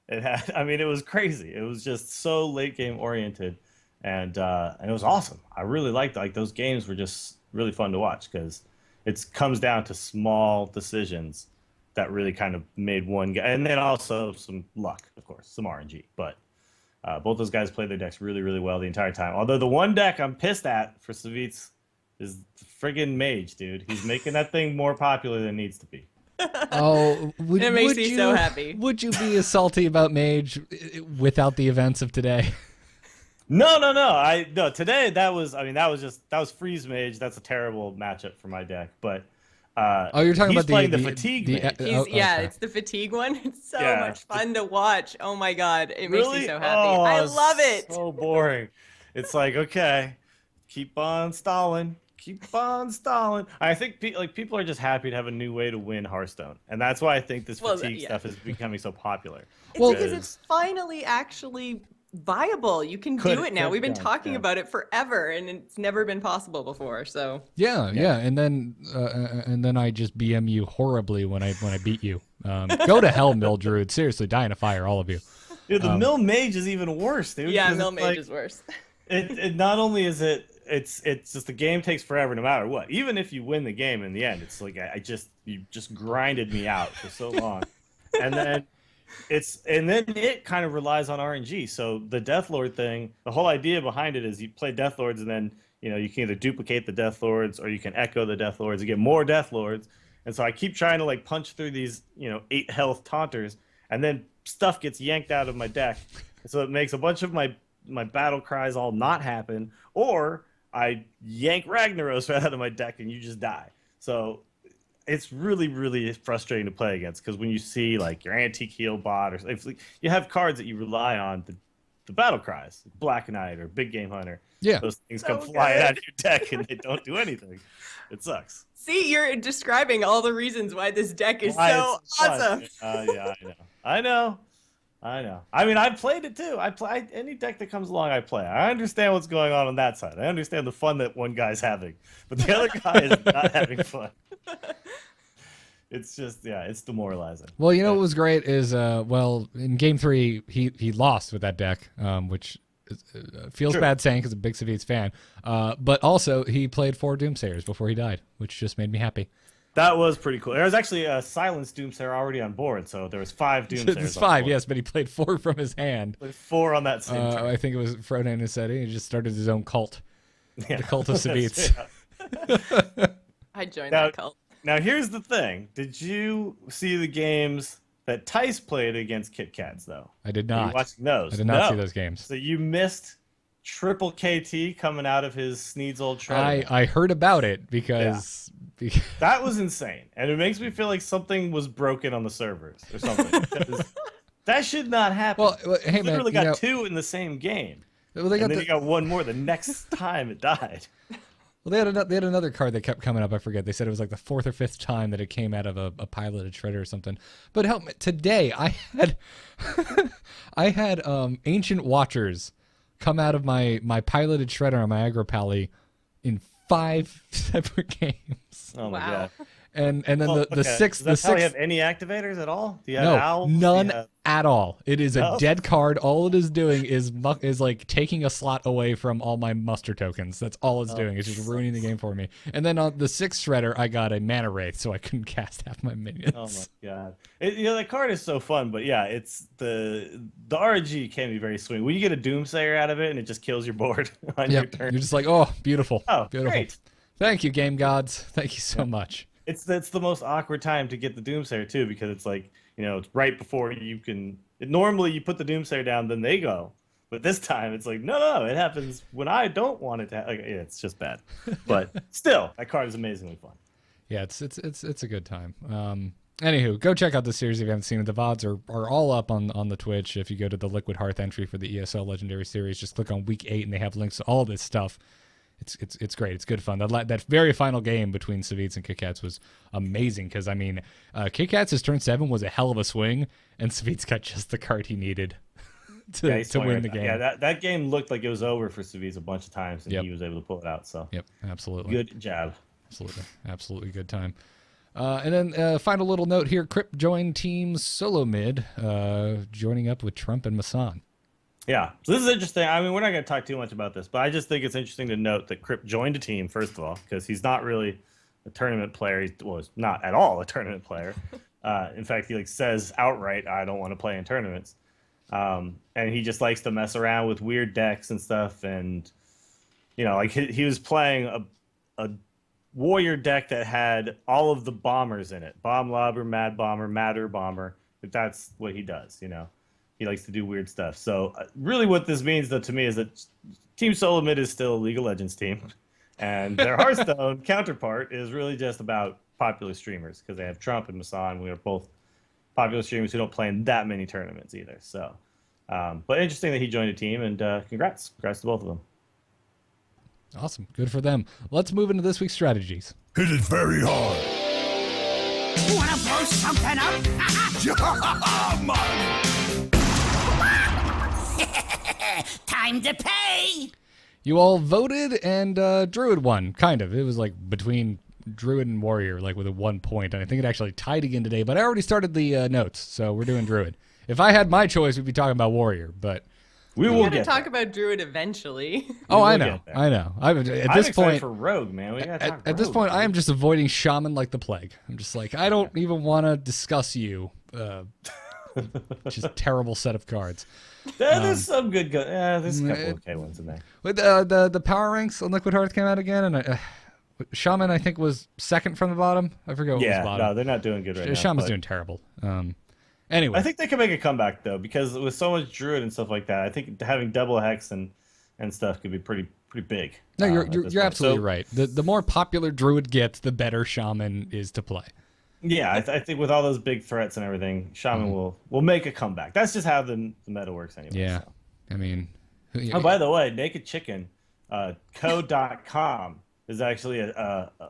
It had. It was crazy. It was just so late game oriented, and it was awesome. I really liked those games. Were just really fun to watch because it comes down to small decisions that really kind of made one guy, and then also some luck, of course, some RNG. But both those guys played their decks really, really well the entire time. Although the one deck I'm pissed at for Savjz is the friggin' Mage, dude. He's making that thing more popular than it needs to be. Oh, it makes me so happy. Would you be as salty about Mage without the events of today? No. Today that was Freeze Mage. That's a terrible matchup for my deck. But you're talking about playing the Fatigue Mage. Okay. It's the Fatigue one. It's so much fun to watch. Oh my god, it makes me so happy. I love it. So boring. It's like, okay, keep on stalling. I think people are just happy to have a new way to win Hearthstone, and that's why I think this Fatigue stuff is becoming so popular. Because it's finally actually viable. You can do it now. We've been talking about it forever, and it's never been possible before. So yeah. And then I just BM you horribly when I beat you. Go to hell, Mill Druid. Seriously, die in a fire, all of you. Dude, the Mill Mage is even worse, dude. Yeah, Mill Mage is worse. It not only is it it's just the game takes forever no matter what. Even if you win the game in the end, it's like you just grinded me out for so long. And then it kind of relies on RNG. So the Death Lord thing, the whole idea behind it is you play Death Lords and then you can either duplicate the Death Lords or you can echo the Death Lords and get more Death Lords. And so I keep trying to like punch through these 8 health taunters, and then stuff gets yanked out of my deck. And so it makes a bunch of my battle cries all not happen, or I yank Ragnaros right out of my deck and you just die. So it's really, really frustrating to play against, because when you see like your antique heal bot, or if you have cards that you rely on, the battle cries, Black Knight or Big Game Hunter, those things come flying out of your deck and they don't do anything. It sucks. See, you're describing all the reasons why this deck is so awesome. Yeah, I know. I mean, I've played it too. I play any deck that comes along. I play. I understand what's going on that side. I understand the fun that one guy's having, but the other guy is not having fun. It's just, it's demoralizing. Well, what was great is, in Game 3, he lost with that deck, which feels bad saying because I'm a big Savjz fan. But also, he played 4 Doomsayers before he died, which just made me happy. That was pretty cool. There was actually a silenced Doomsayer already on board, so there was 5 Doomsayers. It's 5, yes, but he played 4 from his hand. Played 4 on that same turn. I think it was Frodo and Nisetti. He just started his own cult. The cult of Savjz. I joined that cult. Now, here's the thing. Did you see the games that Tice played against Kit Kats, though? I did not. Were you watching those? I did not see those games. So you missed triple KT coming out of his Sneed's old shredder. I heard about it because... That was insane. And it makes me feel like something was broken on the servers or something. That should not happen. Well, hey, man, literally got 2 in the same game. Well, and then you got 1 more the next time it died. Well, they had another card that kept coming up. I forget. They said it was like the 4th or 5th time that it came out of a piloted shredder or something. But help me, today I had Ancient Watchers come out of my piloted shredder on my aggro pally in 5 separate games. Oh my god! And then the sixth. Does that probably have any activators at all? Do you have owls? None at all. It is a dead card. All it is doing is like taking a slot away from all my muster tokens. That's all it's doing. It's just ruining the game for me. And then on the 6th shredder, I got a mana wraith, so I couldn't cast half my minions. Oh my god! That card is so fun, but it's the RNG can be very swing. When you get a Doomsayer out of it and it just kills your board on your turn, you're just like, oh, beautiful, beautiful. Great. Thank you, game gods. Thank you so much. It's the most awkward time to get the Doomsayer too, because it's like it's right before you can. Normally you put the Doomsayer down, then they go, but this time it's like no, it happens when I don't want it to. It's just bad, but still, that card is amazingly fun. Yeah, it's a good time. Anywho, go check out the series if you haven't seen it. The VODs are all up on the Twitch. If you go to the Liquid Hearth entry for the ESL Legendary Series, just click on Week 8 and they have links to all this stuff. It's great. It's good fun. That very final game between Savjz and Kit Kats was amazing because, I mean, Kit Kats' turn 7 was a hell of a swing, and Savjz got just the card he needed to win the game. Yeah, that game looked like it was over for Savjz a bunch of times, and he was able to pull it out. So yep, absolutely. Good job. Absolutely good time. And then final little note here, Kripp joined Team Solo Mid, joining up with Trump and Masan. Yeah, so this is interesting. I mean, we're not going to talk too much about this, but I just think it's interesting to note that Kripp joined a team, first of all, because he's not really a tournament player. He's not at all a tournament player. In fact, he says outright, I don't want to play in tournaments. And he just likes to mess around with weird decks and stuff. And, he was playing a warrior deck that had all of the bombers in it. Bomb Lobber, Mad Bomber, Matter Bomber. That's what he does, He likes to do weird stuff. So really what this means, though, to me is that Team Solo Mid is still a League of Legends team. And their Hearthstone counterpart is really just about popular streamers because they have Trump and Masan. We are both popular streamers who don't play in that many tournaments either. So, but interesting that he joined a team, and congrats to both of them. Awesome. Good for them. Let's move into this week's strategies. Hit it very hard. Wanna blow something up? Time to pay! You all voted, and Druid won, kind of. It was between Druid and Warrior, with a 1 point, and I think it actually tied again today, but I already started the notes, so we're doing Druid. If I had my choice, we'd be talking about Warrior, but We We're will going to get talk there. about Druid eventually. Oh, will I know. get there. I know. At I'm this excited point, for Rogue, man. We gotta talk at this Rogue, point, I am dude. just avoiding Shaman like the plague. I'm just like, I don't even want to discuss you. Just terrible set of cards. There's some good. There's a couple okay ones in there. But the power ranks on Liquid Hearth came out again, and Shaman I think was second from the bottom. I forget what was Yeah, bottom. no, they're not doing good right now. Shaman's but doing terrible. Anyway, I think they can make a comeback though, because with so much Druid and stuff like that, I think having double hex and stuff could be pretty big. no, at you're this point. absolutely So, right. The more popular Druid gets, the better Shaman is to play. Yeah, I think with all those big threats and everything, Shaman will make a comeback. That's just how the meta works anyway. Yeah, So. I mean, Oh, by the way, Naked Chicken, co.com is actually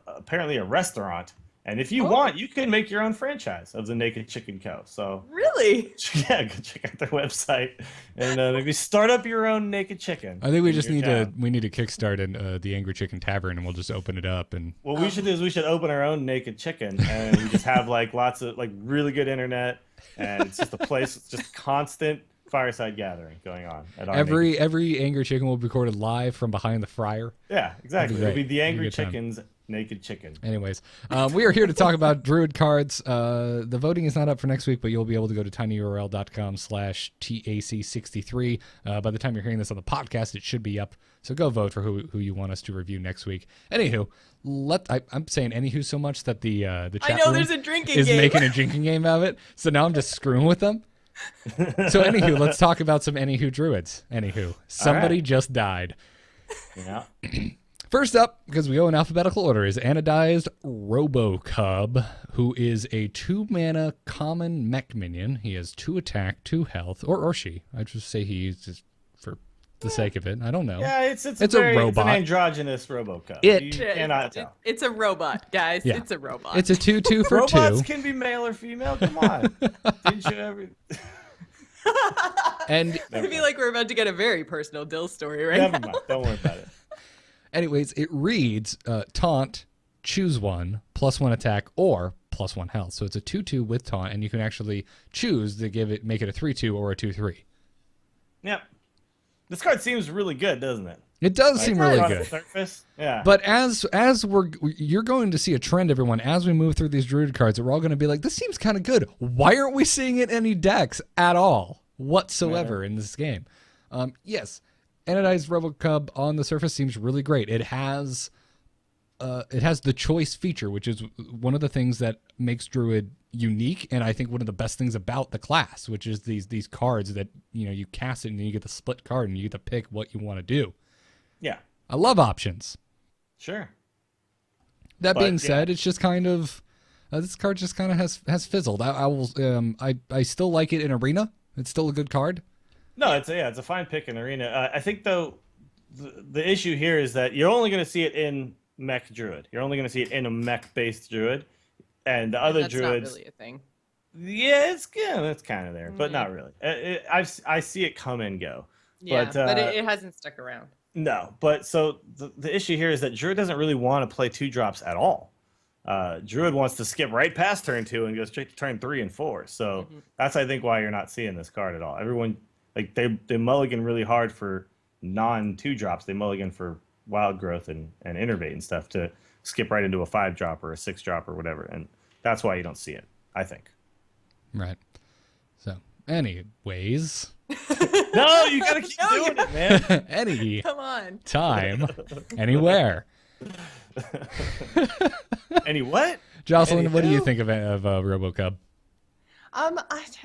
apparently a restaurant, and if you want, you can make your own franchise of the Naked Chicken Co. So Really? yeah, go check out their website and maybe start up your own Naked Chicken. I think we in just your need town. to kickstart the Angry Chicken Tavern, and we'll just open it up. And What we should do is we should open our own Naked Chicken, and we just have like lots of like really good internet, and it's just a place, it's just constant fireside gathering going on at our Naked every Angry Chicken will be recorded live from behind the fryer. Yeah, exactly. That'd It'll be be great. the That'd be Angry a good time. Chicken's Naked Chicken. Anyways, we are here to talk about Druid cards. The voting is not up for next week, but you'll be able to go to tinyurl.com/TAC63. By the time you're hearing this on the podcast, it should be up. So go vote for who you want us to review next week. Anywho, I'm saying anywho so much that the chat I know room there's a drinking is game. making a drinking game out of it. So now I'm just screwing with them. So anywho, let's talk about some anywho Druids. Anywho, somebody just died. Yeah. First up, because we go in alphabetical order, is Anodized Robocub, who is a 2-mana common mech minion. He has 2 attack, 2 health, or she. I just say he just for the sake of it. I don't know. Yeah, it's a It's robot. an androgynous RoboCop. It- You cannot tell. It's a robot, guys. Yeah. It's a robot. It's a 2/2 for Robots 2. can be male or female. Come on. Didn't you ever? And I feel like we're about to get a very personal Dills story right Never now. mind. Don't worry about it. anyways, it reads taunt, choose 1, +1 attack, or +1 health. So it's a 2/2 with taunt, and you can actually choose to make it a 3/2 or a 2/3. Yep. This card seems really good, doesn't it? It does seem really On the good. surface. Yeah. But as you're going to see a trend, everyone, as we move through these Druid cards, that we're all going to be like, this seems kind of good. Why aren't we seeing it in any decks at all whatsoever in this game? Yes, Anodized Robocub on the surface seems really great. It has the choice feature, which is one of the things that makes Druid unique, and I think one of the best things about the class, which is these cards that you cast it and then you get the split card and you get to pick what you want to do. yeah. I love options. Sure. That But, being yeah. said, it's just kind of this card just kind of has fizzled. I still like it in Arena. It's still a good card. No, it's a fine pick in Arena. I think though, the issue here is that you're only going to see it in Mech Druid. You're only going to see it in a mech-based Druid, and the other That's Druids. not really a thing. Yeah, it's kind of there, but not really. I see it come and go. Yeah, But, it hasn't stuck around. No, but so the issue here is that Druid doesn't really want to play 2-drops at all. Druid wants to skip right past turn 2 and go straight to turn 3 and 4. So that's, I think, why you're not seeing this card at all. Everyone, like, they mulligan really hard for non-2-drops. They mulligan for Wild Growth and Innervate and stuff to skip right into a 5-drop or a 6-drop or whatever. And that's why you don't see it, I think. Right. So, anyways, No, you got to keep doing it, man. any Come on. time, anywhere. Any what? Jocelyn, what do you Anyhow? think of RoboCub?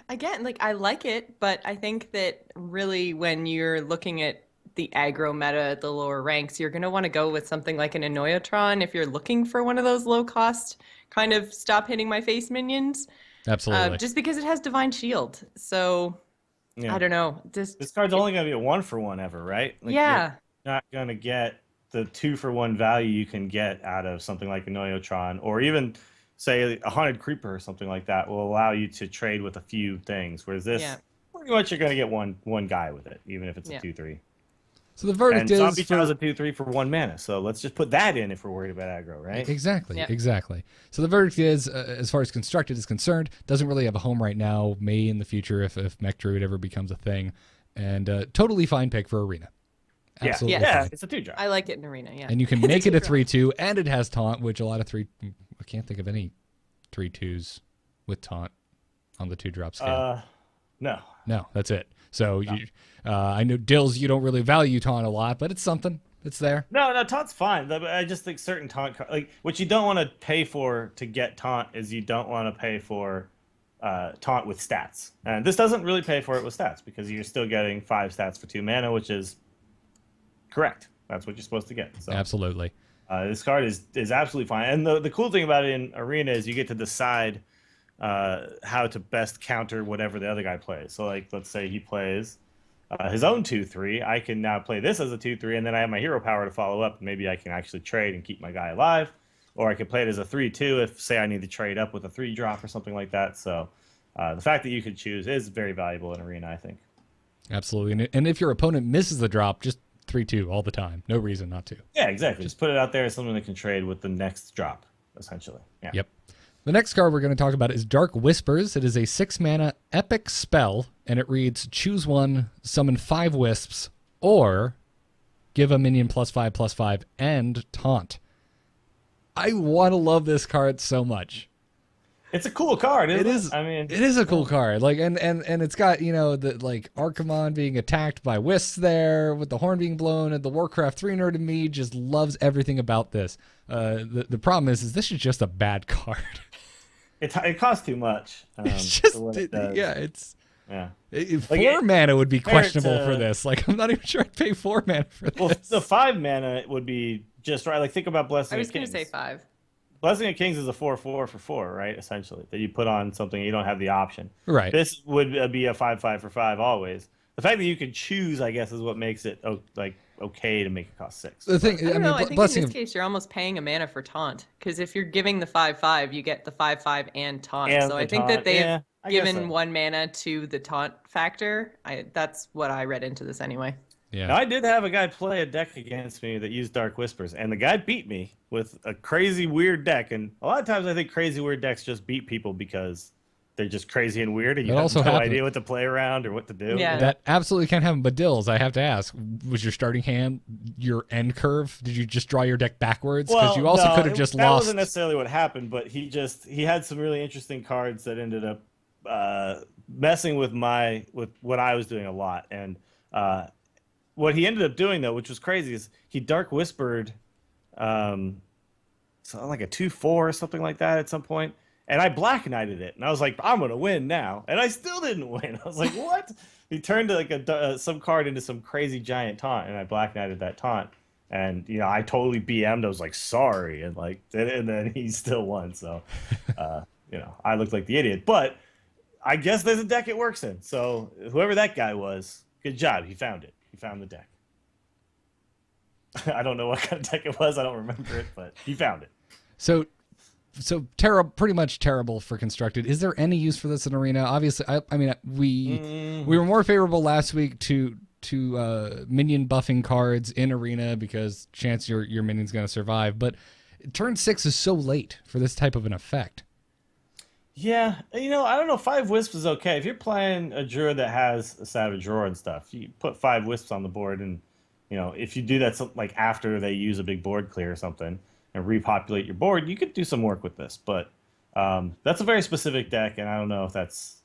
Again, like I like it, but I think that really when you're looking at the aggro meta at the lower ranks, you're going to want to go with something like an Annoyatron if you're looking for one of those low cost kind of stop hitting my face minions. Absolutely. Just because it has Divine Shield. So Yeah. I don't know. This card's only going to be a 1-for-1 ever, right? Like, yeah. You're not going to get the 2-for-1 value you can get out of something like a Noyotron, or even say a Haunted Creeper or something like that will allow you to trade with a few things. Whereas this, Yeah. pretty much you're going to get one guy with it, even if it's Yeah. a 2/3. So the verdict And is Zombie for- Chow's a 2/3 for 1 mana, so let's just put that in if we're worried about aggro, right? Exactly, Yep. exactly. So the verdict is, as far as Constructed is concerned, doesn't really have a home right now. May in the future if Mech Druid ever becomes a thing. and totally fine pick for Arena. Absolutely Yeah. fine. It's a 2-drop. I like it in Arena, yeah. And you can make it a 3-2, and it has taunt, which a lot of I can't think of any 3-2s with taunt on the 2-drop scale. No, that's it. So I know Dills, you don't really value taunt a lot, but it's something. It's there. No, taunt's fine. I just think certain taunt, like what you don't want to pay for to get taunt is you don't want to pay for taunt with stats. And this doesn't really pay for it with stats because you're still getting 5 stats for 2 mana, which is correct. That's what you're supposed to get. So Absolutely. this card is absolutely fine. And the cool thing about it in Arena is you get to decide how to best counter whatever the other guy plays. So like, let's say he plays his own 2/3. I can now play this as a 2/3, and then I have my hero power to follow up. Maybe I can actually trade and keep my guy alive, or I could play it as a 3/2 if, say, I need to trade up with a 3-drop or something like that. So the fact that you could choose is very valuable in Arena, I think. Absolutely. And if your opponent misses the drop, just 3-2 all the time. No reason not to. Yeah, exactly. Just put it out there as something that can trade with the next drop, essentially. Yeah. Yep. The next card we're going to talk about is Dark Whispers. It is a 6-mana epic spell, and it reads, choose one, summon 5 wisps, or give a minion +5/+5 and taunt. I want to love this card so much. It's a cool card, isn't it? It is. I mean, it is a cool card. Like, and it's got, the like Archimon being attacked by wisps there, with the horn being blown, and the Warcraft 3 nerd in me just loves everything about this. The problem is this is just a bad card. it costs too much. It's just, for what it does. Yeah. 4 mana would be questionable to- for this. Like, I'm not even sure I'd pay 4 mana for this. Well, the 5 mana would be just right. Like, think about Blessing I was of going Kings. to say 5. Blessing of Kings is a 4/4 for 4, right? Essentially, that you put on something you don't have the option. Right. This would be a 5/5 for 5 always. The fact that you can choose, I guess, is what makes it okay to make it cost 6. The thing, I don't know. I think in Blessing this of case, you're almost paying a mana for taunt. Because if you're giving the 5/5, you get the 5/5 and taunt. And So the I think taunt, that they've yeah, I guess given so. 1 mana to the taunt factor. That's what I read into this anyway. yeah. Now, I did have a guy play a deck against me that used Dark Whispers, and the guy beat me with a crazy weird deck. And a lot of times I think crazy weird decks just beat people because they're just crazy and weird, and you That have also no happens. idea what to play around or what to do. Yeah. That absolutely can't happen. But Dills, I have to ask, was your starting hand your end curve? Did you just draw your deck backwards? Because you also could have just that lost. wasn't necessarily what happened, but he had some really interesting cards that ended up messing with what I was doing a lot. And what he ended up doing, though, which was crazy, is he Dark Whispered so like a 2/4 or something like that at some point, and I Black Knighted it, and I was like, I'm gonna win now, and I still didn't win. I was like, what? He turned like some card into some crazy giant taunt, and I Black Knighted that taunt, and I totally BM'd. I was like, sorry, and then he still won. So I looked like the idiot, but I guess there's a deck it works in. So whoever that guy was, good job. He found it. He found the deck. I don't know what kind of deck it was. I don't remember it, but he found it. So terrible, pretty much terrible for constructed. Is there any use for this in Arena? Obviously, I mean, we were more favorable last week to minion buffing cards in Arena because chance your minion's going to survive. But turn 6 is so late for this type of an effect. Yeah, I don't know. 5 Wisps is okay. If you're playing a Druid that has a Savage Roar and stuff, you put 5 Wisps on the board, and if you do that like after they use a big board clear or something and repopulate your board, you could do some work with this. But that's a very specific deck, and I don't know if it's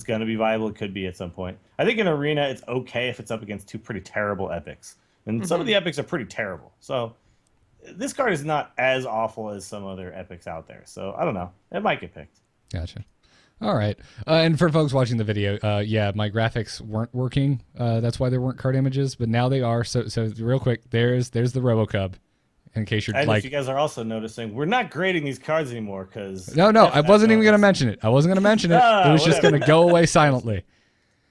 going to be viable. It could be at some point. I think in Arena, it's okay if it's up against 2 pretty terrible epics, and some of the epics are pretty terrible. So this card is not as awful as some other epics out there. So I don't know. It might get picked. Gotcha. All right. And for folks watching the video, my graphics weren't working. That's why there weren't card images, but now they are. So real quick, there's the RoboCub. In case you're And like, if you guys are also noticing, we're not grading these cards anymore because no, I wasn't even going to mention it. I wasn't going to mention it. No, It was just whatever. going to go away silently.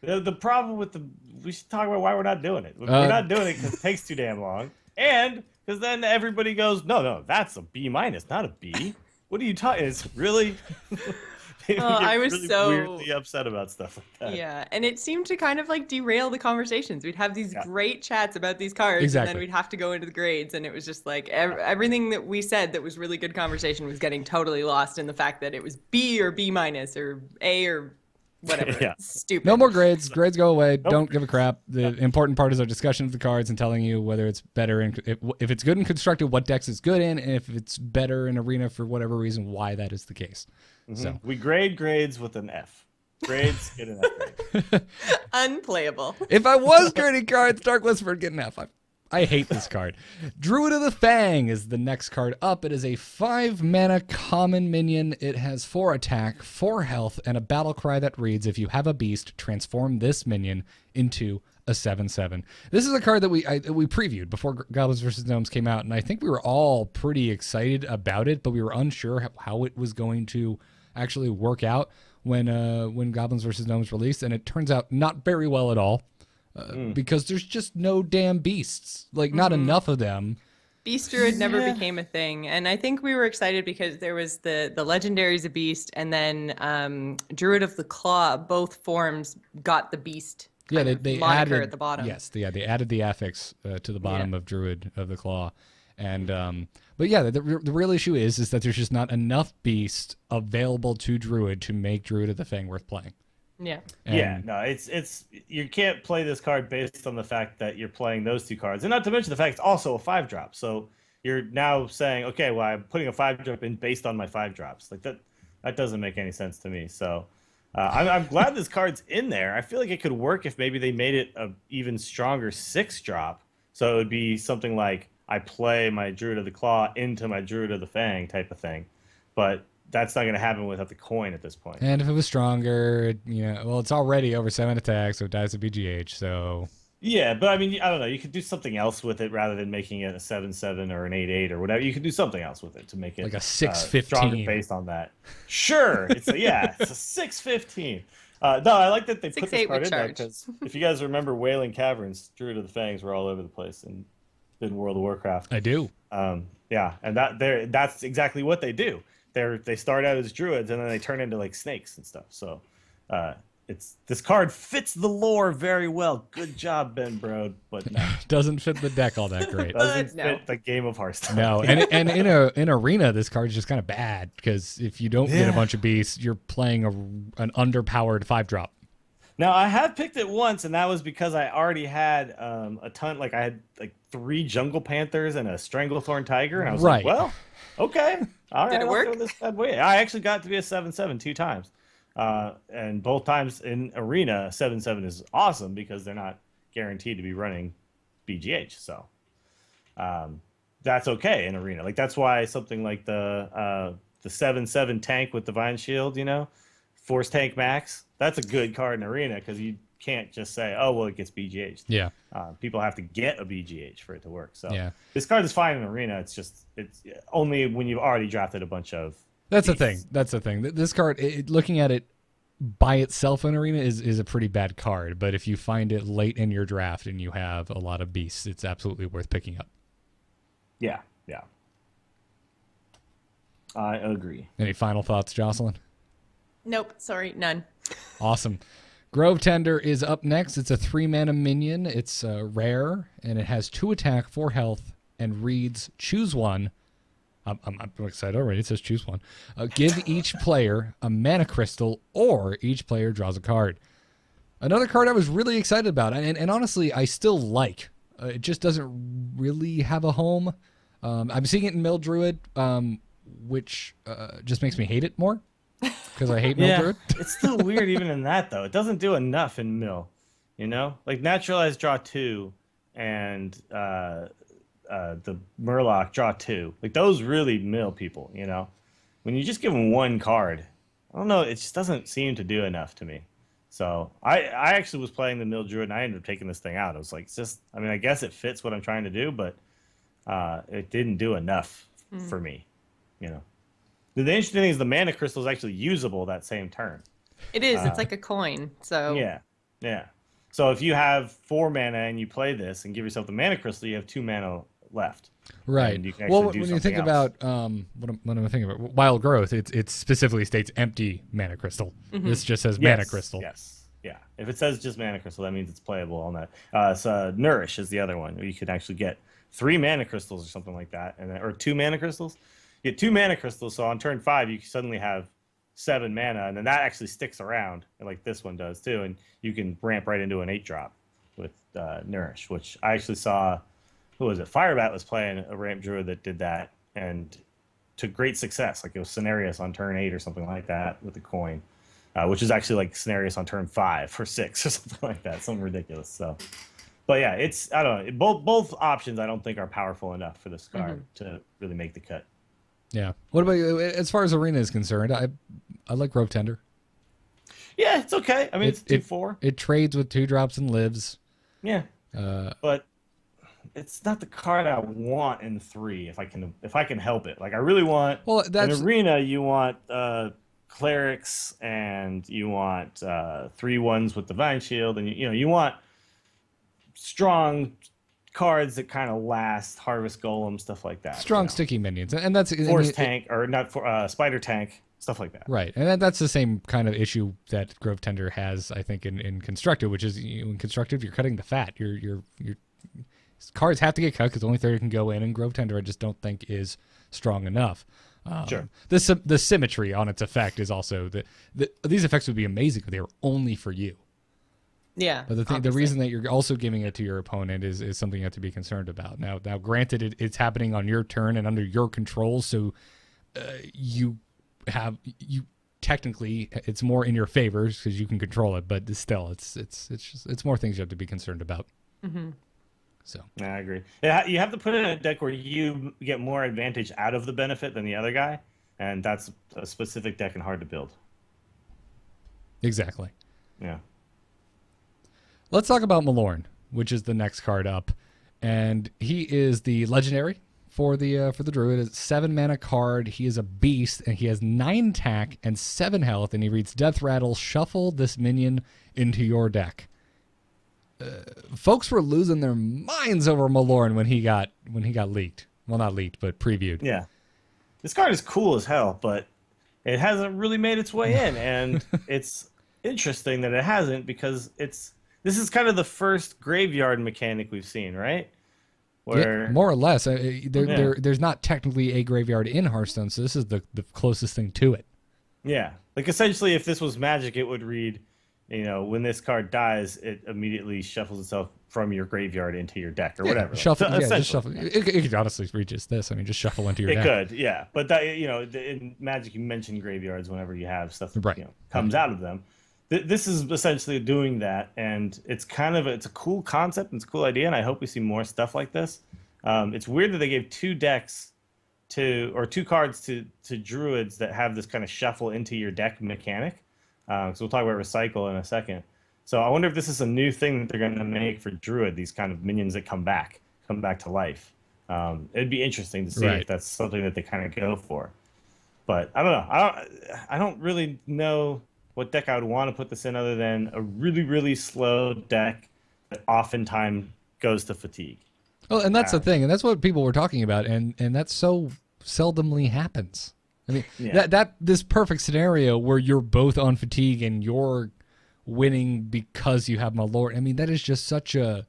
The problem with we should talk about why we're not doing it. We're not doing it because it takes too damn long, and because then everybody goes, no, that's a B-, not a B. What are you talking? It's really. I was really so weirdly upset about stuff like that. Yeah, and it seemed to kind of like derail the conversations. We'd have these great chats about these cards, Exactly. and then we'd have to go into the grades, and it was just like everything that we said that was really good conversation was getting totally lost in the fact that it was B or B- or A or whatever. Yeah. Stupid. No more grades. Grades go away. Don't give a crap. The important part is our discussion of the cards and telling you whether it's better in if it's good and constructed, what decks it's good in, and if it's better in Arena for whatever reason, why that is the case. So We grade grades with an F. Grades get an F grade. Unplayable. if I was grading cards, Dark Whisper would get an F. I hate this card. Druid of the Fang is the next card up. It is a 5-mana common minion. It has 4 attack, 4 health, and a battle cry that reads, if you have a beast, transform this minion into a 7/7. This is a card that we previewed before Goblins vs. Gnomes came out, and I think we were all pretty excited about it, but we were unsure how it was going to actually work out when Goblins vs. Gnomes released, and it turns out not very well at all. Because there's just no damn beasts, like not enough of them. Beast Druid never became a thing, and I think we were excited because there was the legendaries of Beast, and then Druid of the Claw. Both forms got the Beast. Yeah, they moniker added at the bottom. Yes, they added the affix to the bottom of Druid of the Claw, and but yeah, the real issue is that there's just not enough beast available to Druid to make Druid of the Fang worth playing. Yeah. Yeah, no, it's you can't play this card based on the fact that you're playing those 2 cards, and not to mention the fact it's also a 5-drop. So you're now saying, okay, well, I'm putting a 5-drop in based on my 5-drops. Like that doesn't make any sense to me. So I'm glad this card's in there. I feel like it could work if maybe they made it a even stronger 6-drop. So it would be something like I play my Druid of the Claw into my Druid of the Fang type of thing, but that's not going to happen without the coin at this point. And if it was stronger, well, it's already over 7 attacks, so it dies to BGH. So yeah, but I mean, I don't know. You could do something else with it rather than making it a 7/7 or an 8/8 or whatever. You could do something else with it to make it like a 6/15 stronger based on that. Sure, it's a 6/15. No, I like that they put this card in there because if you guys remember Wailing Caverns, Druid of the Fangs were all over the place in World of Warcraft. I do. Yeah, and that's exactly what they do. They start out as druids and then they turn into like snakes and stuff. So this card fits the lore very well. Good job, Ben Brode, but no. Doesn't fit the deck all that great. Doesn't fit the game of Hearthstone. No, and in Arena, this card's just kind of bad because if you don't get a bunch of beasts, you're playing an underpowered 5-drop. Now I have picked it once, and that was because I already had a ton. Like I had like 3 Jungle Panthers and a Stranglethorn Tiger, and I was like, well, okay, all right. Did it work? This bad way. I actually got to be a 7/7 2 times, and both times in Arena 7/7 is awesome because they're not guaranteed to be running BGH. So that's okay in Arena. Like that's why something like the 7/7 tank with Divine Shield, Force Tank Max. That's a good card in Arena because you can't just say, oh, well, it gets BGH. Yeah. People have to get a BGH for it to work. So yeah. This card is fine in Arena. It's only when you've already drafted a bunch of That's beasts. the thing. That's the thing. This card, looking at it by itself in Arena is a pretty bad card. But if you find it late in your draft and you have a lot of beasts, it's absolutely worth picking up. Yeah. I agree. Any final thoughts, Jocelyn? Nope. Sorry. None. Awesome. Grove Tender is up next. It's a 3-mana minion. It's rare, and it has 2 attack, 4 health, and reads, choose one. I'm excited already. It says choose one. Give each player a mana crystal, or each player draws a card. Another card I was really excited about, and honestly, I still like. It just doesn't really have a home. I'm seeing it in Mill Druid, which just makes me hate it more. Because I hate Mill Druid. It's still weird even in that, though. It doesn't do enough in Mill, Like Naturalized draw 2 and the Murloc draw 2. Like those really mill people, When you just give them 1 card, I don't know, it just doesn't seem to do enough to me. So I actually was playing the Mill Druid and I ended up taking this thing out. I was like, I guess it fits what I'm trying to do, but it didn't do enough for me, The interesting thing is the mana crystal is actually usable that same turn. It is. It's like a coin. So yeah. So if you have 4 mana and you play this and give yourself the mana crystal, you have 2 mana left. Right. Well, when you think about what am I thinking about? Wild Growth, it specifically states empty mana crystal. Mm-hmm. This just says mana crystal. Yes. Yeah. If it says just mana crystal, that means it's playable on that. So Nourish is the other one where you could actually get 3 mana crystals or something like that, or 2 mana crystals. You get 2 mana crystals, so on turn 5 you suddenly have 7 mana, and then that actually sticks around, like this one does too, and you can ramp right into an 8-drop with Nourish, which I actually saw, who was it? Firebat was playing a ramp druid that did that, and to great success. Like it was Cenarius on turn 8 or something like that with the coin, which is actually like Cenarius on turn 5 or 6 or something like that, something ridiculous. So, but yeah, it's, I don't know, both options I don't think are powerful enough for this card to really make the cut. Yeah. What about you? As far as Arena is concerned, I like Grove Tender. Yeah, it's okay. I mean, it's 2/4. It trades with 2-drops and lives. Yeah. But it's not the card I want in 3 if I can help it. Like I really want in Arena you want clerics and you want 3/1s with Divine Shield, and you want strong cards that kind of last, Harvest Golem, stuff like that. Strong sticky minions, and that's Force Tank, or not for Spider Tank, stuff like that. Right, and that's the same kind of issue that Grove Tender has, I think, in Constructed, which is in Constructed you're cutting the fat. Your cards have to get cut because only 30 can go in, and Grove Tender I just don't think is strong enough. Sure. The symmetry on its effect is also these effects would be amazing if they were only for you. Yeah. But the reason that you're also giving it to your opponent is something you have to be concerned about. Now granted, it's happening on your turn and under your control, so you technically it's more in your favor because you can control it. But still, it's more things you have to be concerned about. Mm-hmm. So yeah, I agree. Yeah, you have to put it in a deck where you get more advantage out of the benefit than the other guy, and that's a specific deck and hard to build. Exactly. Yeah. Let's talk about Malorn, which is the next card up, and he is the legendary for the druid. It's 7 mana card. He is a beast, and he has 9 attack and 7 health, and he reads Death Rattle. Shuffle this minion into your deck. Folks were losing their minds over Malorn when he got leaked. Well, not leaked, but previewed. Yeah, this card is cool as hell, but it hasn't really made its way in, and it's interesting that it hasn't because this is kind of the first graveyard mechanic we've seen, right? Where more or less, there's not technically a graveyard in Hearthstone, so this is the closest thing to it. Yeah, like essentially, if this was Magic, it would read, when this card dies, it immediately shuffles itself from your graveyard into your deck or whatever. Shuffle, just shuffle. It could honestly read just this. I mean, just shuffle into your deck. It could, yeah. But that, in Magic, you mention graveyards whenever you have stuff that comes out of them. This is essentially doing that, and it's a cool concept and it's a cool idea, and I hope we see more stuff like this. It's weird that they gave 2 cards to druids that have this kind of shuffle into your deck mechanic. So we'll talk about recycle in a second. So I wonder if this is a new thing that they're going to make for druid, these kind of minions that come back to life. It'd be interesting to see if that's something that they kind of go for. But I don't know. I don't really know what deck I would want to put this in other than a really, really slow deck that oftentimes goes to fatigue. Well, and that's the thing, and that's what people were talking about, and that so seldomly happens. I mean, this perfect scenario where you're both on fatigue and you're winning because you have Malorn. I mean, that is just such a.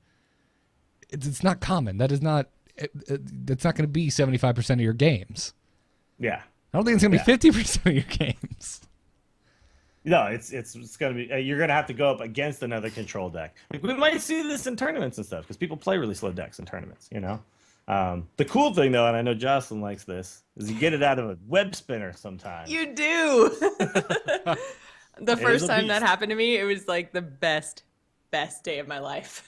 It's not common. That is not. That's not going to be 75% of your games. Yeah, I don't think it's going to be 50% of your games. No, it's going to be. You're going to have to go up against another control deck. Like, we might see this in tournaments and stuff because people play really slow decks in tournaments. The cool thing though, and I know Jocelyn likes this, is you get it out of a web spinner sometimes. You do. The first time that happened to me, it was like the best day of my life.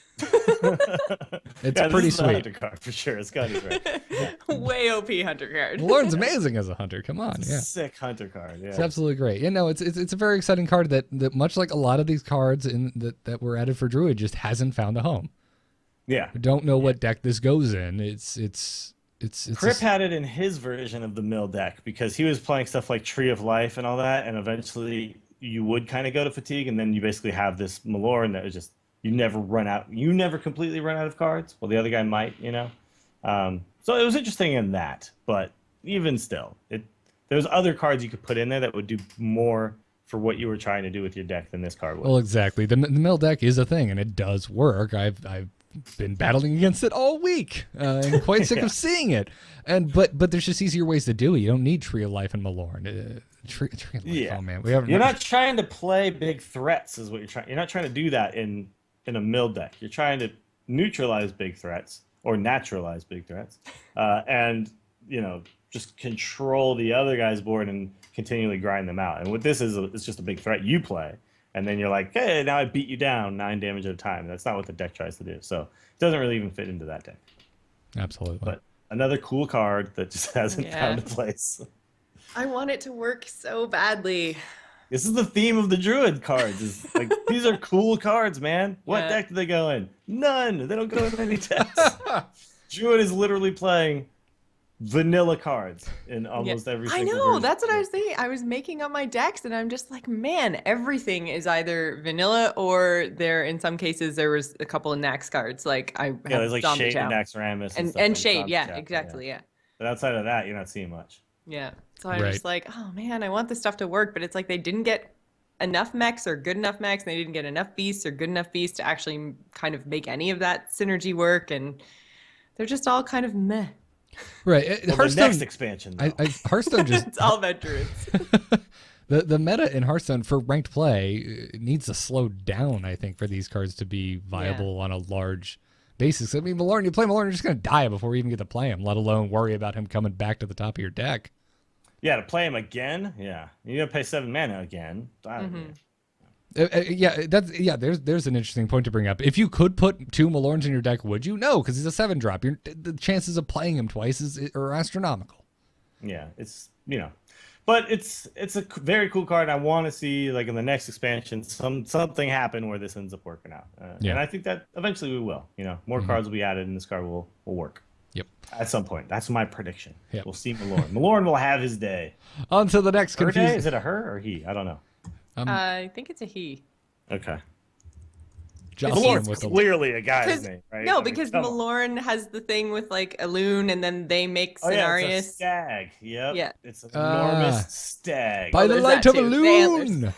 It's pretty sweet. Hunter card for sure. It's got to be great. Yeah. Way OP hunter card. Malorn's amazing as a hunter. Come on, sick hunter card. Yeah, it's absolutely great. It's a very exciting card that much like a lot of these cards that were added for Druid just hasn't found a home. Yeah, we don't know what deck this goes in. It's Kripp had it in his version of the mill deck because he was playing stuff like Tree of Life and all that, and eventually you would kind of go to fatigue, and then you basically have this Malorn that is just you never completely run out of cards. Well, the other guy might, So it was interesting in that, but even still, there's other cards you could put in there that would do more for what you were trying to do with your deck than this card would. Well, exactly. The mill deck is a thing, and it does work. I've been battling against it all week and quite sick of seeing it. But there's just easier ways to do it. You don't need Tree of Life and Malorn. Tree of Life, oh man, you're not trying to play big threats, is what you're trying. You're not trying to do that in a mill deck. You're trying to neutralize big threats or naturalize big threats, and just control the other guy's board and continually grind them out. And what this is, it's just a big threat you play. And then you're like, hey, now I beat you down 9 damage at a time. That's not what the deck tries to do. So it doesn't really even fit into that deck. Absolutely. But another cool card that just hasn't found a place. I want it to work so badly. This is the theme of the Druid cards. Is like these are cool cards, man. What deck do they go in? None. They don't go in any decks. Druid is literally playing vanilla cards in almost every single version. That's what I was thinking. I was making up my decks and I'm just like, man, everything is either vanilla or in some cases there was a couple of Nax cards. Like there's like Shade and Naxxramas and Shade, exactly. But outside of that, you're not seeing much. Yeah. So I was just like, oh man, I want this stuff to work, but it's like they didn't get enough mechs or good enough mechs, and they didn't get enough beasts or good enough beasts to actually kind of make any of that synergy work, and they're just all kind of meh. Right. Well, the next expansion, though. Hearthstone just it's all about druids. the meta in Hearthstone for ranked play needs to slow down, I think, for these cards to be viable on a large basis. I mean, Malorn, you play Malorn, you're just going to die before you even get to play him, let alone worry about him coming back to the top of your deck. Yeah, to play him again, you're going to pay 7 mana again. There's an interesting point to bring up. If you could put 2 Malorns in your deck, would you? No, because he's a 7-drop. The chances of playing him twice are astronomical. Yeah, but it's a very cool card. I want to see, like, in the next expansion, something happen where this ends up working out. And I think that eventually we will. More cards will be added, and this card will work. Yep. At some point. That's my prediction. Yep. We'll see Malorn. Malorn will have his day. On to the next Her day? Is it a her or he? I don't know. I think it's a he. Okay. Jocelyn Malorn's clearly a guy's name, right? No, because Malorn has the thing with like a loon, and then they make Cenarius. It's a stag. Yep. Yeah. It's an enormous stag. By the light of a loon.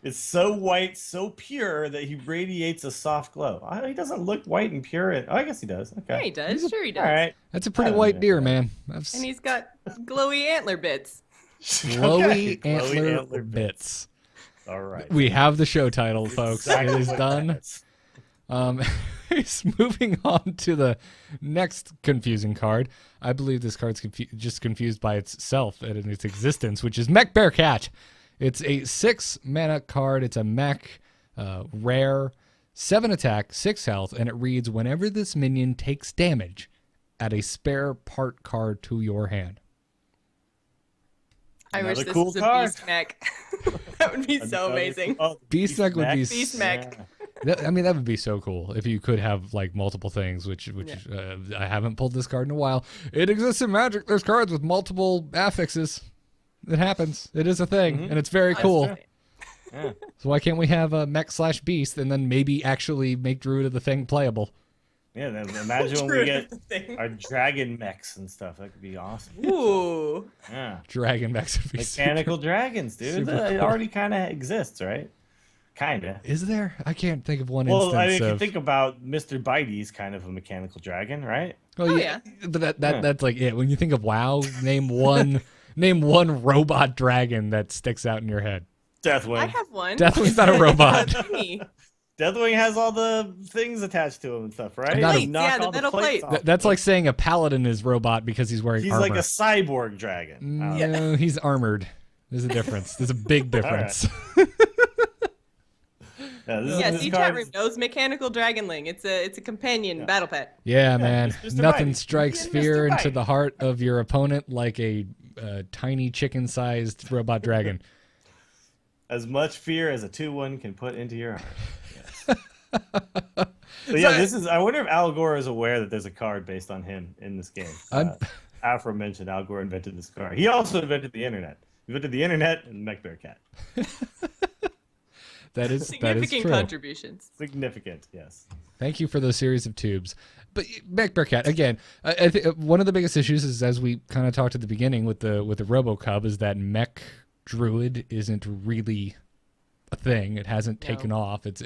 It's so white, so pure that he radiates a soft glow. He doesn't look white and pure. I guess he does. Okay. Yeah, he does. Sure, he does. All right. That's a pretty white deer, man. And he's got glowy antler bits. Glowy antler bits. All right. We have the show title, folks. It is done. He's moving on to the next confusing card. I believe this card's just confused by itself and in its existence, which is Mech Bearcat. It's a 6-mana card. It's a mech, rare, 7 attack, 6 health, and it reads, whenever this minion takes damage, add a spare part card to your hand. I wish this was a beast mech. That would be so amazing. Beast mech would be... Beast mech. I mean, that would be so cool if you could have like multiple things, which I haven't pulled this card in a while. It exists in Magic. There's cards with multiple affixes. It happens. It is a thing, and it's very cool. Yeah. So why can't we have a mech/beast and then maybe actually make Druid of the Thing playable? Yeah, then imagine when we get our dragon mechs and stuff. That could be awesome. Ooh. Yeah. Dragon mechs would be mechanical dragons, dude. It already kind of exists, right? Kind of. Is there? I can't think of one instance. Well, I mean, if you think about Mr. Bitey's kind of a mechanical dragon, right? Oh yeah. But that's like it. When you think of WoW, name one robot dragon that sticks out in your head. Deathwing. I have one. Deathwing's not a robot. Deathwing has all the things attached to him and stuff, right? The metal plate. That's like saying a paladin is robot because he's wearing armor. He's like a cyborg dragon. No, he's armored. There's a difference. There's a big difference. chat room knows mechanical dragonling. It's a companion battle pet. Yeah, man. Nothing strikes fear into the heart of your opponent like a tiny chicken-sized robot dragon. As much fear as a 2/1 can put into your heart. So this is. I wonder if Al Gore is aware that there's a card based on him in this game. Aforementioned Al Gore invented this card. He also invented the internet. He invented the internet and Mech Bearcat. That is significant contributions. Significant, yes. Thank you for those series of tubes. But Mech Bearcat again. I think one of the biggest issues is, as we kind of talked at the beginning with the RoboCub, is that Mech Druid isn't really a thing. It hasn't taken off. It's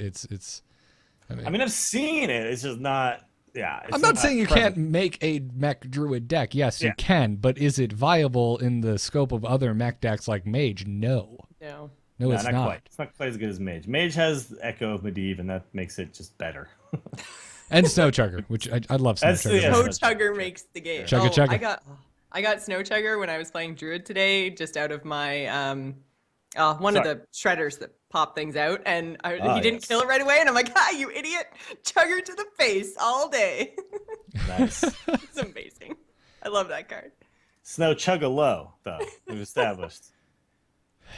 I mean, I've seen it. It's just not. Yeah, I'm not saying you can't make a mech druid deck. Yes, you can, but is it viable in the scope of other mech decks like Mage? No. No. No, it's not. Quite. It's not quite as good as Mage. Mage has Echo of Medivh, and that makes it just better. And Snow Chugger, which I love Snow Chugger. Snow Chugger makes the game. Chugga. I got Snow Chugger when I was playing Druid today, just out of my one of the shredders that pop things out, and he didn't kill it right away, and I'm like, you idiot! Chugger to the face all day. Nice. It's amazing. I love that card. Snow Chuggalo, though, we've established.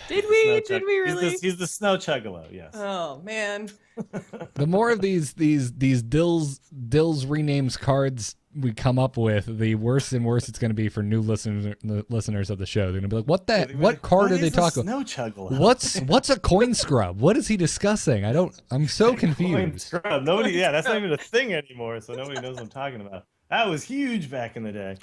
Did we? Did we really? He's the Snow Chuggalo, yes. Oh man. The more of these Dills renames cards we come up with, the worse and worse it's going to be for new listeners of the show. They're going to be like, what card are they talking about? Snow Chuggalo? What's a coin scrub? What is he discussing? I'm so confused. Coin scrub. Nobody, that's not even a thing anymore, so nobody knows what I'm talking about. That was huge back in the day.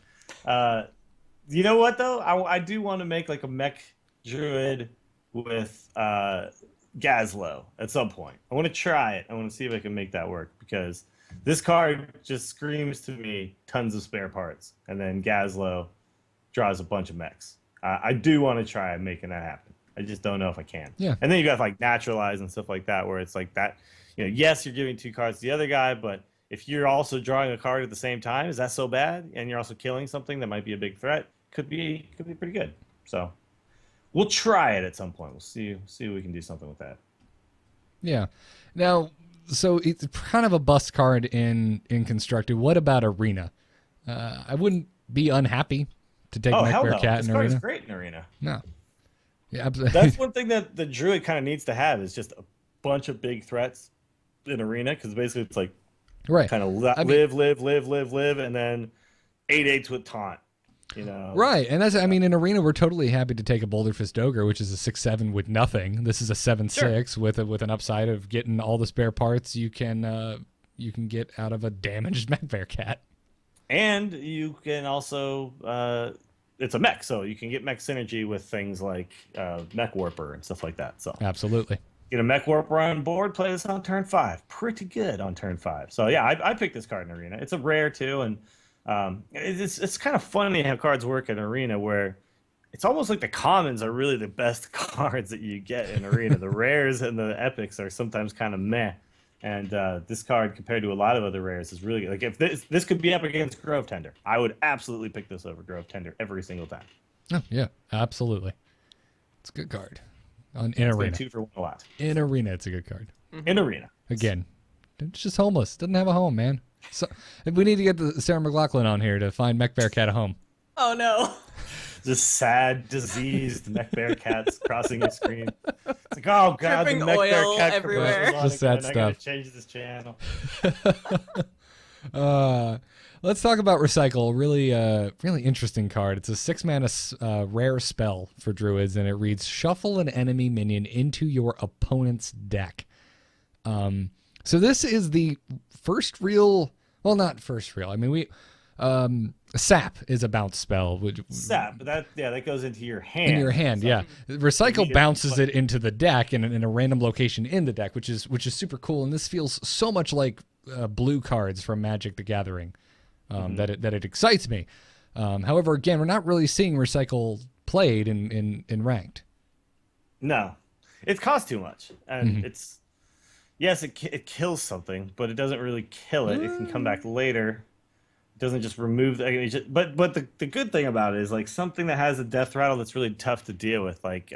You know what though? I do want to make like a mech druid with Gazlo at some point. I want to try it. I want to see if I can make that work, because this card just screams to me tons of spare parts, and then Gazlo draws a bunch of mechs. I do want to try making that happen. I just don't know if I can. Yeah. And then you got like naturalize and stuff like that, where it's like that. Yes, you're giving 2 cards to the other guy, but if you're also drawing a card at the same time, is that so bad? And you're also killing something that might be a big threat. Could be pretty good. So we'll try it at some point. We'll see if we can do something with that. Yeah. Now, so it's kind of a bust card in Constructed. What about Arena? I wouldn't be unhappy to take Mech Bear Cat in Arena. This card is great in Arena. No. Yeah, absolutely. That's one thing that the Druid kind of needs to have, is just a bunch of big threats in Arena, because basically it's like kind of live, and then 8/8 with taunt. Right, and in Arena we're totally happy to take a Boulder Fist Ogre, which is a 6/7 with nothing. This is a 7/6 with an upside of getting all the spare parts you can get out of a damaged Mech Bear Cat. And you can also it's a mech, so you can get mech synergy with things like Mech Warper and stuff like that. So absolutely, get a Mech Warper on board, play this on turn 5. Pretty good on turn 5. So yeah, I picked this card in Arena. It's a rare too, and it's kind of funny how cards work in Arena, where it's almost like the commons are really the best cards that you get in Arena. The rares and the epics are sometimes kind of meh, and this card, compared to a lot of other rares, is really good. Like, if this could be up against Grove Tender, I would absolutely pick this over Grove Tender every single time. Oh yeah, absolutely. It's a good card in Arena. 2 for 1 a lot. In Arena, it's a good card. In Arena, again, it's just homeless. Doesn't have a home, man. So we need to get the Sarah McLachlan on here to find Mech Bear Cat a home. Oh no. Just sad, diseased Mech Bear Cats crossing your screen. It's like, oh god, dripping the Mech Bear oil Cat everywhere. Just sad I stuff. gotta change this channel. Let's talk about Recycle. Really interesting card. It's a 6-mana rare spell for Druids, and it reads: shuffle an enemy minion into your opponent's deck. So this is the first real, well, not first real. I mean, Sap is a bounce spell. Sap, but that goes into your hand. In your hand, so yeah. Recycle bounces it into the deck in a random location in the deck, which is super cool. And this feels so much like blue cards from Magic the Gathering that it excites me. However, again, we're not really seeing Recycle played in ranked. No, it costs too much, and it's. Yes, it kills something, but it doesn't really kill it. It can come back later. It doesn't just remove but the good thing about it is, like, something that has a death rattle that's really tough to deal with, like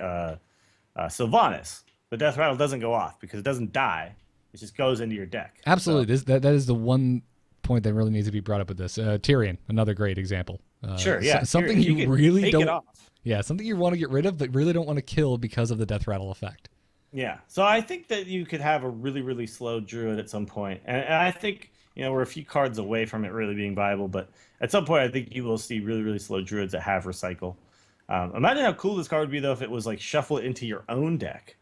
Sylvanas. The death rattle doesn't go off because it doesn't die. It just goes into your deck. Absolutely. So, that is the one point that really needs to be brought up with this. Tyrion, another great example. Sure, yeah. Something Tyrion, you really take don't. It off. Yeah, something you want to get rid of, but really don't want to kill because of the death rattle effect. Yeah, so I think that you could have a really, really slow Druid at some point. And I think, we're a few cards away from it really being viable, but at some point I think you will see really, really slow Druids that have Recycle. Imagine how cool this card would be, though, if it was like shuffle it into your own deck.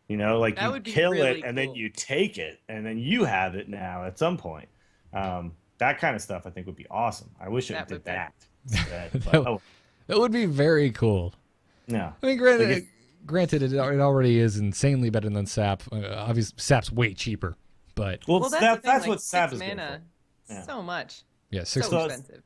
Like that you kill really it and then you take it and then you have it now at some point. That kind of stuff I think would be awesome. I wish it did that. That would be very cool. No. I mean, granted, it already is insanely better than Sap. Obviously, Sap's way cheaper, But Well, Well, that's the thing, what sap 6 is good mana. for. Yeah. So much. yeah, So 6 So- expensive.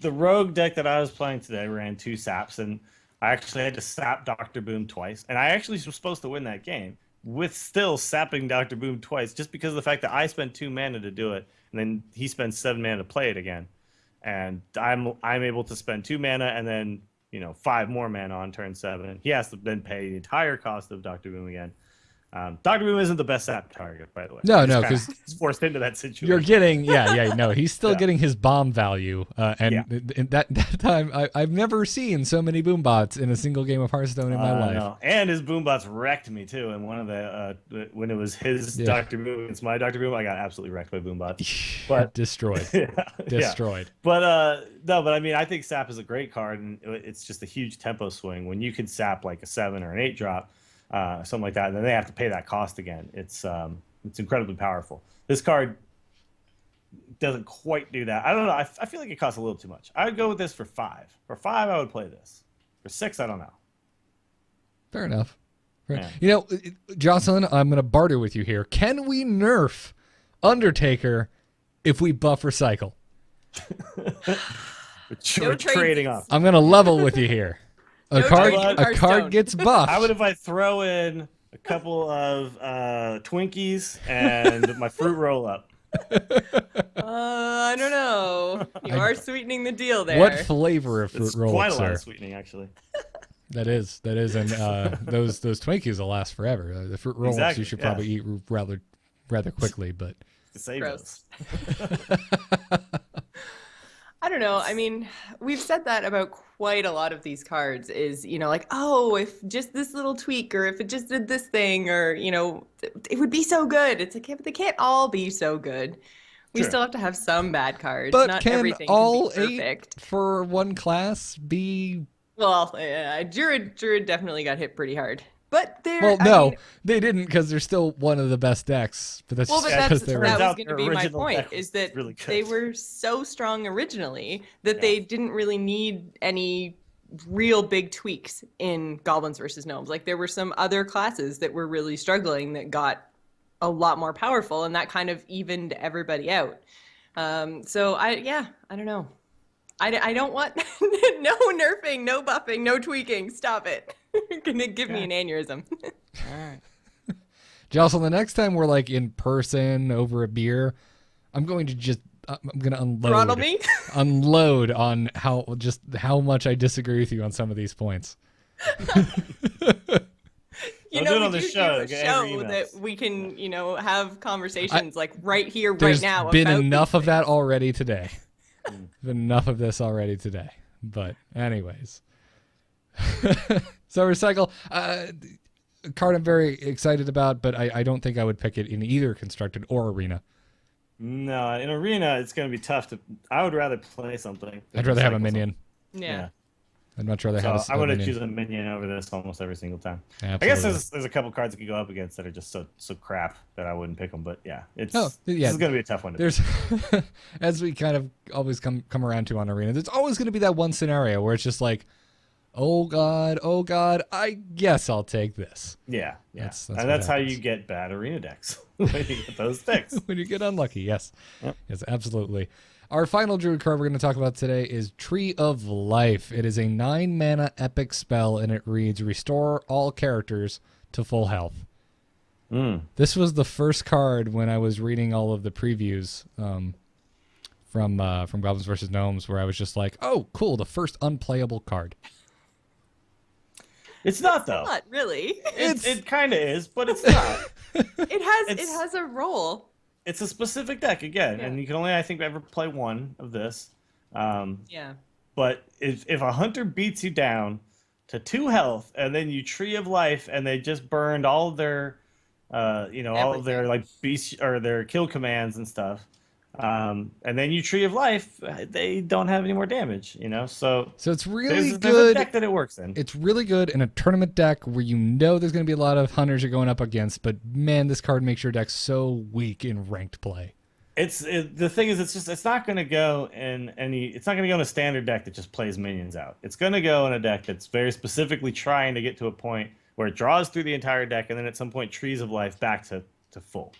The rogue deck that I was playing today ran 2 saps, and I actually had to sap Dr. Boom twice. And I actually was supposed to win that game with still sapping Dr. Boom twice, just because of the fact that I spent 2 mana to do it, and then he spends 7 mana to play it again. And I'm able to spend 2 mana and then 5 more mana on turn 7. He has to then pay the entire cost of Dr. Boom again. Dr. Boom isn't the best sap target, by the way. No, He's no, kinda 'cause forced into that situation. you're getting, no, he's still Yeah. getting his bomb value. In that time, I've never seen so many boom bots in a single game of Hearthstone in my life. No. And his boombots wrecked me too. And one of the when it was his Dr. Boom against my Dr. Boom, I got absolutely wrecked by boombots. But Destroyed. yeah, Destroyed. But no, but I mean, I think sap is a great card, and it's just a huge tempo swing when you can sap like a 7 or an 8 drop. Something like that, and then they have to pay that cost again. It's incredibly powerful. This card doesn't quite do that. I don't know. I feel like it costs a little too much. I would go with this for 5. For 5, I would play this. For 6, I don't know. Fair enough. Yeah. Jocelyn, I'm going to barter with you here. Can we nerf Undertaker if we buff Recycle? We're trading off. I'm going to level with you here. A card Hearthstone. gets buffed. How about if I throw in a couple of Twinkies and my fruit roll up? I don't know. You are sweetening the deal there. What flavor of fruit It's roll quite a ups lot are? of sweetening, actually. That is, and those Twinkies will last forever. The fruit roll ups Exactly, you should yeah. probably eat rather quickly, but To save Gross. those. I don't know. I mean, we've said that about quite a lot of these cards is, like, oh, if just this little tweak or if it just did this thing or, it would be so good. It's like, yeah, but they can't all be so good. We Sure. still have to have some bad cards. but Not can everything all can be 8 perfect. for one class be? Well, Druid definitely got hit pretty hard. But they're Well, I no, mean, they didn't because they're still one of the best decks. But that's well, just but because that's, they were. that was out going their to be my original point, deck was is that really good. they were so strong originally that they didn't really need any real big tweaks in Goblins versus Gnomes. Like, there were some other classes that were really struggling that got a lot more powerful, and that kind of evened everybody out. So, I don't know. I don't want no nerfing, no buffing, no tweaking. Stop it. You're going to give me an aneurysm. All right. Jocelyn, the next time we're like in person over a beer, I'm going to unload. Throttle me? Unload on how much I disagree with you on some of these points. Don't do it on the we do show, do a get show angry that emails. we can, have conversations like right here, There's right now. been about enough these of that already today. Been enough of this already today. But anyways. So Recycle, a card I'm very excited about, but I don't think I would pick it in either Constructed or Arena. No, in Arena, it's going to be tough to... I would rather play something. I'd rather have a Recycle minion. something. Yeah. I'd much rather So have a I would minion. choose a minion over this almost every single time. Absolutely. I guess there's a couple cards that could go up against that are just so crap that I wouldn't pick them. But yeah, Yeah. this is going to be a tough one to pick. There's, as we kind of always come around to on Arena, there's always going to be that one scenario where it's just like, oh god, I guess I'll take this. Yeah. That's and what that's how happens. you get bad Arena decks. When you get those picks. When you get unlucky, yes. Yep. Yes, absolutely. Our final Druid card we're going to talk about today is Tree of Life. It is a 9-mana epic spell, and it reads, restore all characters to full health. This was the first card when I was reading all of the previews from Goblins vs. Gnomes, where I was just like, oh, cool, the first unplayable card. It's not, though. Not really. It kind of is, but it's not. It has a role. It's a specific deck, again, Yeah. and you can only, I think, ever play one of this. Yeah. But if a hunter beats you down to 2 health, and then you Tree of Life, and they just burned all of their, all of their like beast or their kill commands and stuff, and then you Tree of Life, they don't have any more damage. So it's really there's a good. deck that it works in. It's really good in a tournament deck where there's going to be a lot of hunters you're going up against, but man, this card makes your deck so weak in ranked play. The thing is, it's not going to go in it's not going to go in a standard deck that just plays minions out. It's going to go in a deck that's very specifically trying to get to a point where it draws through the entire deck, and then at some point Trees of Life back to to full,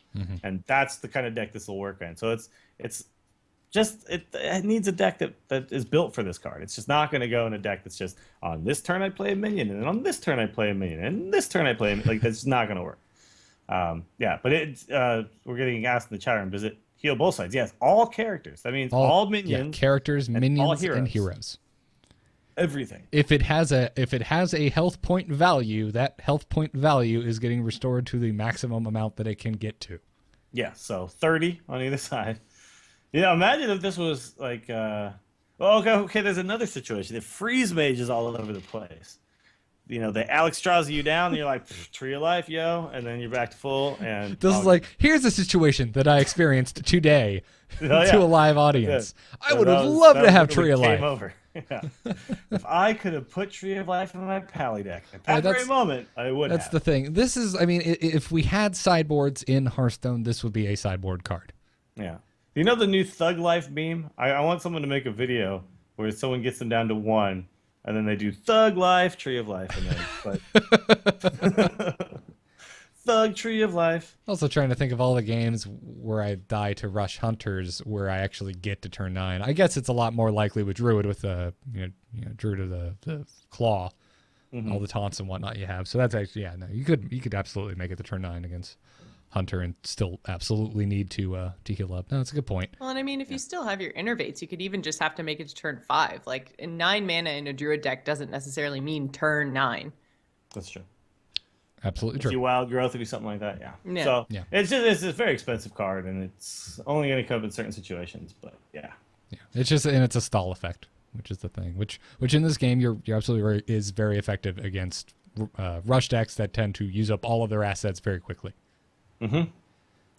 and that's the kind of deck this will work in. So it's just it needs a deck that is built for this card. It's just not going to go in a deck that's just on this turn I play a minion, and then on this turn I play a minion, and this turn I play a minion. Like that's not going to work. Yeah, but we're getting asked in the chat room, does it heal both sides? Yes, all characters. That means all minions, characters, minions, heroes. and heroes. Everything. If it has a health point value, that health point value is getting restored to the maximum amount that it can get to. Yeah, so 30 on either side. Yeah, imagine if this was like, okay, there's another situation. If freeze mage is all over the place. You know, they Alex draws you down, and you're like, tree of life, yo, and then you're back to full. And this is like, here's a situation that I experienced today to a live audience. I would have loved to have tree of life. Over. Yeah. If I could have put Tree of Life in my Pally deck at that very moment, I would have. That's the thing. This is, I mean, if we had sideboards in Hearthstone, this would be a sideboard card. Yeah. You know the new Thug Life meme? I want someone to make a video where someone gets them down to 1, and then they do Thug Life, Tree of Life, and then Thug Tree of Life. Also trying to think of all the games where I die to rush hunters where I actually get to turn 9. I guess it's a lot more likely with Druid with the Druid of the claw, all the taunts and whatnot you have. So that's actually you could absolutely make it to turn 9 against Hunter and still absolutely need to heal up. No, that's a good point. Well, and I mean, if you still have your innervates, you could even just have to make it to turn 5. Like, 9 mana in a Druid deck doesn't necessarily mean turn 9. That's true. Absolutely if true. you wild growth, if you something like that, yeah. So it's a very expensive card, and it's only going to come in certain situations. But yeah, it's a stall effect, which is the thing. Which in this game, you're absolutely right, is very effective against rush decks that tend to use up all of their assets very quickly.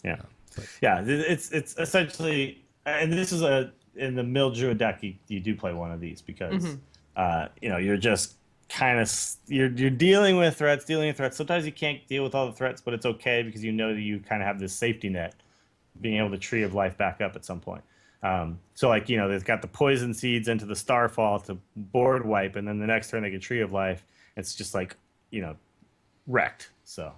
Yeah, it's essentially, and this is in the mill Druid deck, you do play one of these because you're just kind of you're dealing with threats. Sometimes you can't deal with all the threats, but it's okay because you know that you kind of have this safety net, being able to Tree of Life back up at some point. So like they've got the poison seeds into the Starfall to board wipe, and then the next turn they get Tree of Life. It's just like wrecked. So.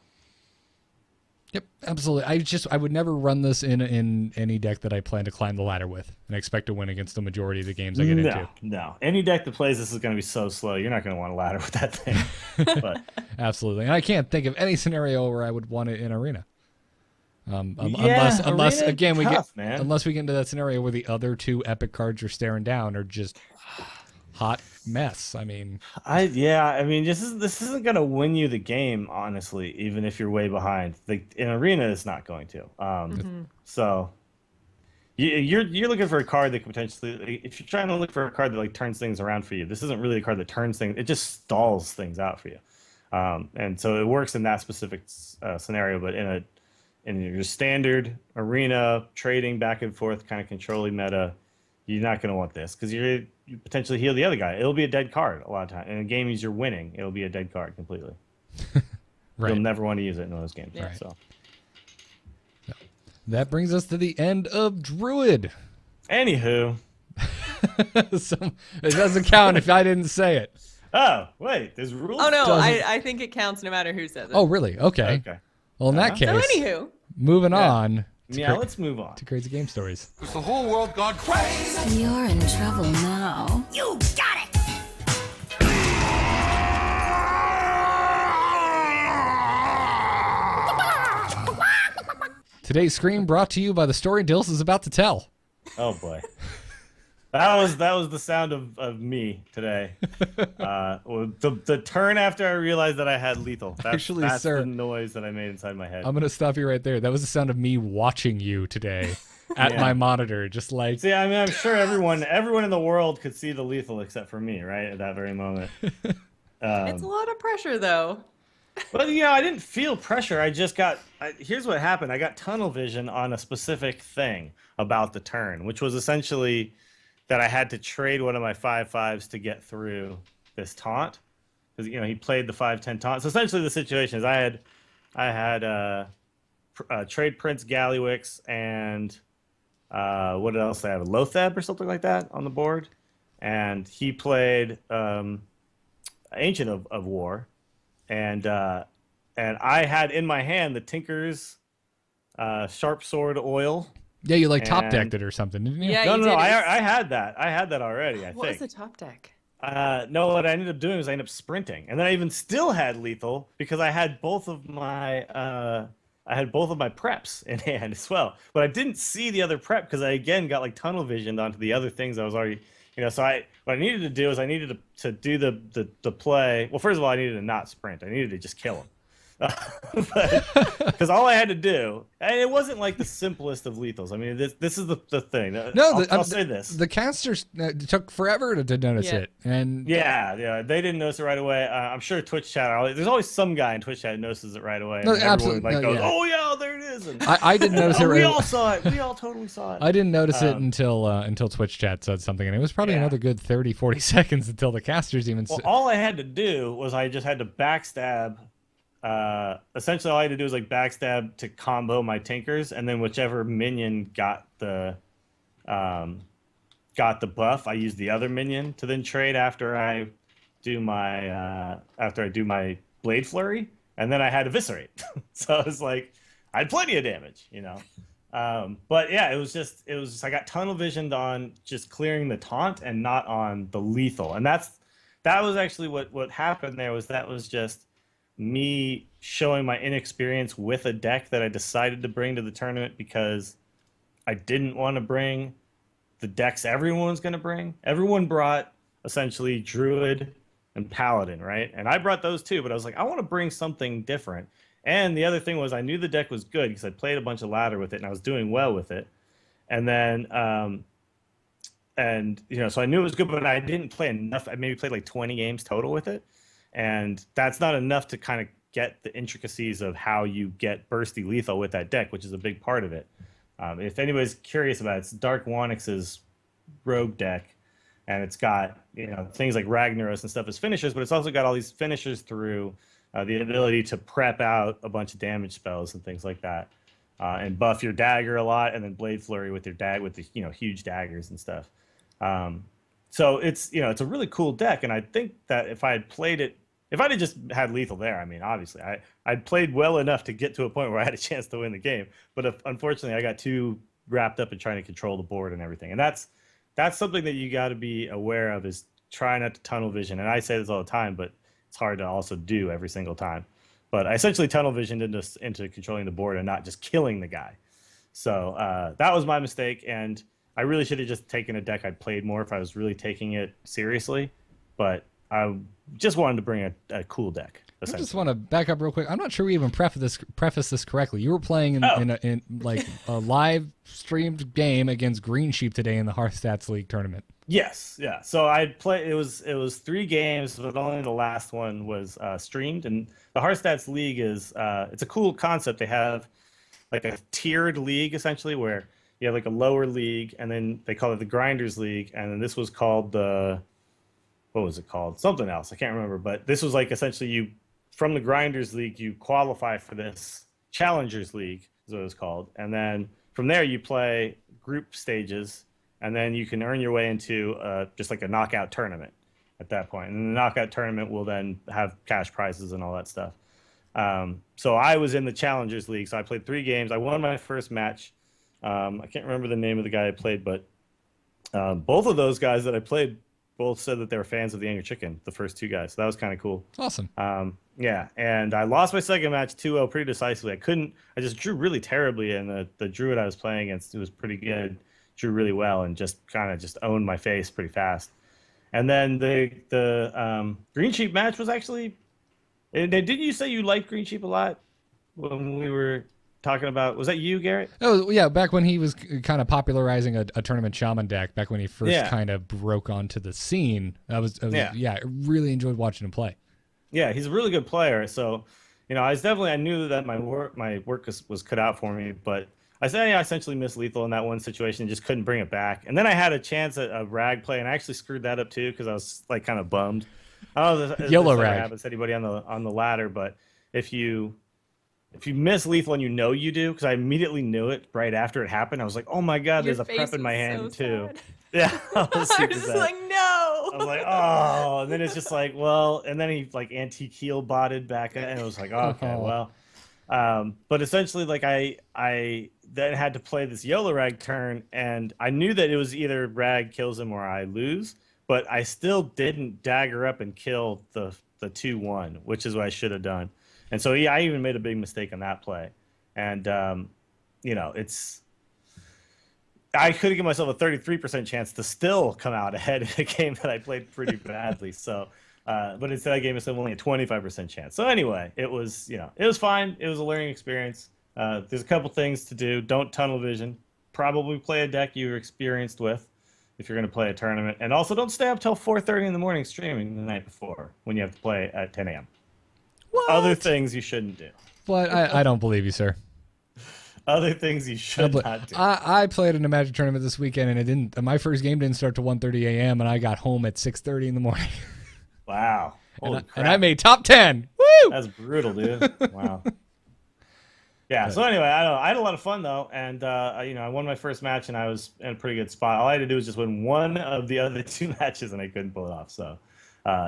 Yep, absolutely. I would never run this in any deck that I plan to climb the ladder with and expect to win against the majority of the games I get into. No. Any deck that plays this is going to be so slow. You're not going to want a ladder with that thing. But absolutely. And I can't think of any scenario where I would want it in Arena. Unless again unless we get into that scenario where the other 2 epic cards you're staring down are just hot mess. I mean, this isn't going to win you the game, honestly, even if you're way behind. In Arena, it's not going to. So you're looking for a card that could potentially, if you're trying to look for a card that like turns things around for you, this isn't really a card that turns things. It just stalls things out for you. And so it works in that specific scenario, but in your standard Arena trading back and forth kind of controlling meta, you're not going to want this because you potentially heal the other guy. It'll be a dead card a lot of time. In a game you're winning, it'll be a dead card completely. Right. You'll never want to use it in those games. Right. So that brings us to the end of Druid. Anywho. So, it doesn't count if I didn't say it. Oh, wait. There's rules? Oh, no. I think it counts no matter who says it. Oh, really? Okay. Well, in that case, so anywho. Moving on. Let's move on to Crazy Game Stories. Is the whole world gone crazy? You're in trouble now. You got it! Today's scream brought to you by the story Dills is about to tell. Oh boy. That was the sound of me today. The turn after I realized that I had lethal. That's the noise that I made inside my head. I'm gonna stop you right there. That was the sound of me watching you today at my monitor, just like. See, I mean, I'm sure everyone in the world could see the lethal except for me, right at that very moment. It's a lot of pressure, though. Well, I didn't feel pressure. Here's what happened. I got tunnel vision on a specific thing about the turn, which was essentially that I had to trade one of my 5/5s to get through this taunt, because he played the 5/10 taunt. So essentially, the situation is I had trade Prince Gallywix and what else did I have? A Lotheb or something like that on the board, and he played Ancient of War, and I had in my hand the Tinker's Sharp Sword Oil. Yeah, you like top And- decked it or something, didn't you? Yeah, No, you no, no. did. I had that. I had that already. I What was think. the top deck? No, what I ended up doing was I ended up sprinting, and then I even still had lethal because I had both of my preps in hand as well. But I didn't see the other prep because I again got like tunnel visioned onto the other things I was already, So what I needed to do is I needed to do the play. Well, first of all, I needed to not sprint. I needed to just kill him. Because all I had to do, and it wasn't like the simplest of lethals. I mean, this is the thing. No, I'll say this. The casters took forever to notice Yeah. it, and Yeah, they didn't notice it right away. I'm sure Twitch chat. There's always some guy in Twitch chat who notices it right away. And No, everyone absolutely, like no, goes, yeah. "Oh yeah, there it is." And, I didn't notice it. we right all saw it. We all totally saw it. I didn't notice it until Twitch chat said something, and it was probably Yeah. another good 30, 40 seconds until the casters even. Well, all I had to do was I just had to backstab. Essentially, all I had to do was like backstab to combo my Tinkers, and then whichever minion got the buff, I used the other minion to then trade after I do my Blade Flurry, and then I had Eviscerate. So it was like I had plenty of damage, But yeah, it was just I got tunnel visioned on just clearing the taunt and not on the lethal, and that was actually what happened there. That was just me showing my inexperience with a deck that I decided to bring to the tournament because I didn't want to bring the decks everyone's going to bring. Everyone brought essentially Druid and Paladin, right? And I brought those too, but I was like, I want to bring something different. And the other thing was I knew the deck was good because I played a bunch of ladder with it and I was doing well with it. And then, so I knew it was good, but I didn't play enough. I maybe played like 20 games total with it. And that's not enough to kind of get the intricacies of how you get bursty lethal with that deck, which is a big part of it. If anybody's curious about it, it's Dark Wannix's rogue deck, and it's got things like Ragnaros and stuff as finishers, but it's also got all these finishers through the ability to prep out a bunch of damage spells and things like that, and buff your dagger a lot, and then Blade Flurry with your with the huge daggers and stuff. So it's it's a really cool deck, and I think that if I had played it. If I'd have just had lethal there, I mean, obviously, I'd played well enough to get to a point where I had a chance to win the game. But unfortunately, I got too wrapped up in trying to control the board and everything. And that's something that you got to be aware of is try not to tunnel vision. And I say this all the time, but it's hard to also do every single time. But I essentially tunnel visioned into controlling the board and not just killing the guy. So that was my mistake. And I really should have just taken a deck I'd played more if I was really taking it seriously. But I just wanted to bring a cool deck. I just want to back up real quick. I'm not sure we even preface this correctly. You were playing in a live streamed game against Green Sheep today in the HearthStats League tournament. Yes, yeah. So I'd play. It was 3 games, but only the last one was streamed. And the HearthStats League is it's a cool concept. They have like a tiered league essentially, where you have like a lower league, and then they call it the Grinders League, and then this was called the. What was it called? Something else. I can't remember. But this was like essentially from the Grinders League, you qualify for this Challengers League, is what it was called. And then from there, you play group stages, and then you can earn your way into just like a knockout tournament at that point. And the knockout tournament will then have cash prizes and all that stuff. So I was in the Challengers League, so I played 3 games. I won my first match. I can't remember the name of the guy I played, but both of those guys that I played both said that they were fans of the Angry Chicken, the first 2 guys. So that was kind of cool. Awesome. Yeah, and I lost my second match 2-0 pretty decisively. I just drew really terribly, and the Druid I was playing against, it was pretty good, drew really well, and just kind of just owned my face pretty fast. And then the Green Sheep match was actually... Didn't you say you liked Green Sheep a lot when we were talking about... Was that you, Garrett? Oh, yeah, back when he was kind of popularizing a tournament shaman deck, back when he first kind of broke onto the scene. I really enjoyed watching him play. Yeah, he's a really good player. So, I knew that my work was cut out for me, but I essentially missed lethal in that one situation, just couldn't bring it back. And then I had a chance at a rag play, and I actually screwed that up too because I was like kind of bummed. I don't know if YOLO this ever rag. happens to anybody on the ladder, but if you miss lethal and you do, because I immediately knew it right after it happened, I was like, oh my god, there's a prep in my hand too. Sad. Yeah, I was I super was just sad. like, no. I was like, oh, and then it's just like, well, and then he like anti-heel botted back, and it was like, oh, okay, well, But essentially, like I then had to play this YOLO rag turn, and I knew that it was either rag kills him or I lose, but I still didn't dagger up and kill the 2-1, which is what I should have done. And so I even made a big mistake on that play. And I could have given myself a 33% chance to still come out ahead in a game that I played pretty badly. So, but instead I gave myself only a 25% chance. So anyway, it was fine. It was a learning experience. There's a couple things to do. Don't tunnel vision. Probably play a deck you're experienced with if you're going to play a tournament. And also don't stay up till 4:30 in the morning streaming the night before when you have to play at 10 a.m. What? Other things you shouldn't do. But I don't believe you, sir. Other things you should not do. I played in a Magic tournament this weekend, and it didn't. My first game didn't start till 1:30 a.m., and I got home at 6:30 in the morning. Wow. Holy crap. And I made top 10. Woo! That's brutal, dude. Wow. Yeah. So anyway, I had a lot of fun though, and I won my first match, and I was in a pretty good spot. All I had to do was just win one of the other 2 matches, and I couldn't pull it off. So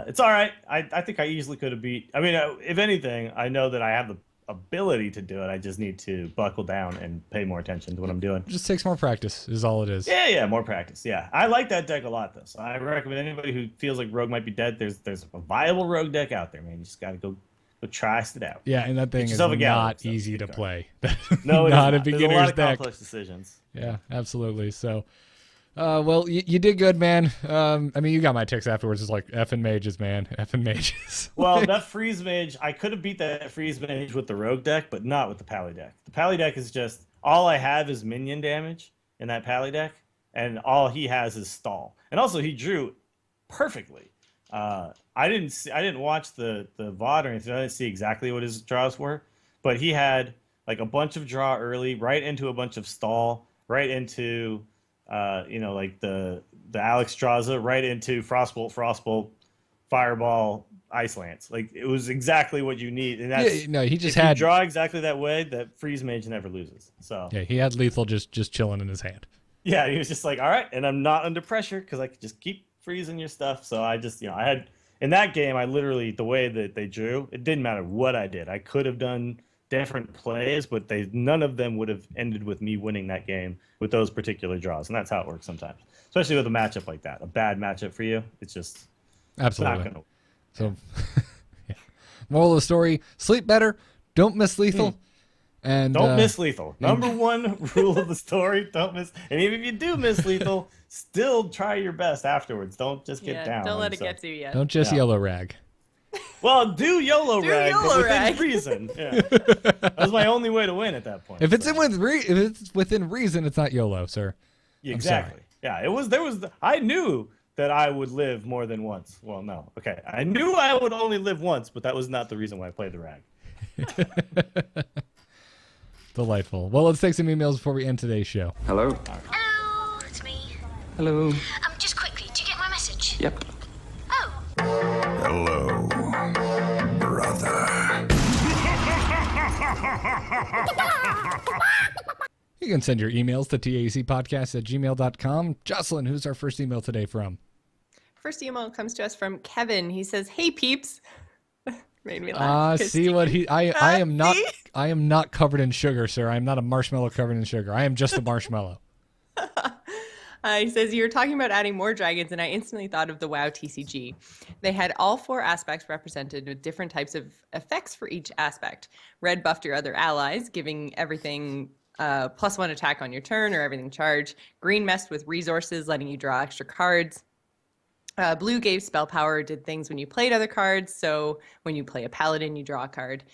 it's all right. I think I easily could have beat. I mean, if anything, I know that I have the ability to do it. I just need to buckle down and pay more attention to what I'm doing. Just takes more practice is all it is. Yeah, more practice. Yeah, I like that deck a lot though. So I recommend anybody who feels like Rogue might be dead. There's a viable Rogue deck out there, man. You just gotta go try it out. Yeah, and that thing is not easy to play. No, not a There's beginner's a lot of deck. complex decisions. Yeah, absolutely. So, well, you did good, man. I mean, you got my text afterwards. It's like effing mages, man. Effing mages. Well, that freeze mage, I could have beat that freeze mage with the rogue deck, but not with the pally deck. The pally deck is just all I have is minion damage in that pally deck, and all he has is stall. And also, he drew perfectly. I didn't watch the VOD or anything. I didn't see exactly what his draws were, but he had like a bunch of draw early, right into a bunch of stall, right into like the Alex Straza, right into Frostbolt, Fireball, Ice Lance. Like it was exactly what you need. And that's he just if had you draw exactly that way, that freeze mage never loses. So yeah, he had lethal just chilling in his hand. Yeah, he was just like, all right, and I'm not under pressure because I could just keep freezing your stuff. So I just, I had in that game, I literally the way that they drew, it didn't matter what I did. I could have done different plays, but none of them would have ended with me winning that game with those particular draws, and that's how it works sometimes, especially with a matchup like that. A bad matchup for you, it's just absolutely not gonna work. So, yeah. Moral of the story: sleep better, don't miss lethal, and don't miss lethal. Number one rule of the story: don't miss. And even if you do miss lethal, still try your best afterwards. Don't just get down. Don't let it get to you. Don't just yellow rag. Well, do YOLO rag, but within reason. Yeah. That was my only way to win at that point. If it's within reason, it's not YOLO, sir. Exactly. Yeah, I knew that I would live more than once. Well, no. Okay. I knew I would only live once, but that was not the reason why I played the rag. Delightful. Well, let's take some emails before we end today's show. Hello? Hello, it's me. Hello? Just quickly, do you get my message? Yep. Oh. Hello, brother. You can send your emails to tacpodcast@gmail.com. Jocelyn, who's our first email today from? First email comes to us from Kevin. He says, "Hey peeps." Made me laugh. See what I am not. I am not covered in sugar, sir. I am not a marshmallow covered in sugar. I am just a marshmallow. He says, "You were talking about adding more dragons, and I instantly thought of the WoW TCG. They had all 4 aspects represented with different types of effects for each aspect. Red buffed your other allies, giving everything +1 attack on your turn or everything charge. Green messed with resources, letting you draw extra cards. Blue gave spell power, did things when you played other cards. So when you play a paladin, you draw a card.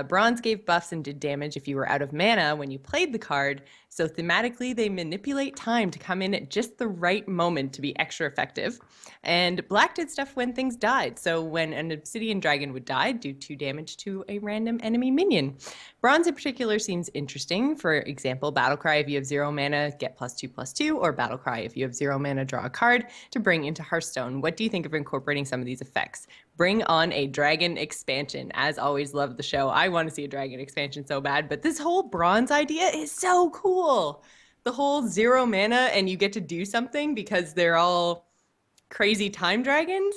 Bronze gave buffs and did damage if you were out of mana when you played the card. So thematically, they manipulate time to come in at just the right moment to be extra effective. And black did stuff when things died. So when an obsidian dragon would die, do 2 damage to a random enemy minion. Bronze in particular seems interesting. For example, Battlecry, if you have 0 mana, get +2/+2, or Battlecry, if you have 0 mana, draw a card to bring into Hearthstone. What do you think of incorporating some of these effects? Bring on a dragon expansion. As always, love the show. I want to see a dragon expansion so bad, but this whole bronze idea is so cool. The whole 0 mana and you get to do something because they're all crazy time dragons.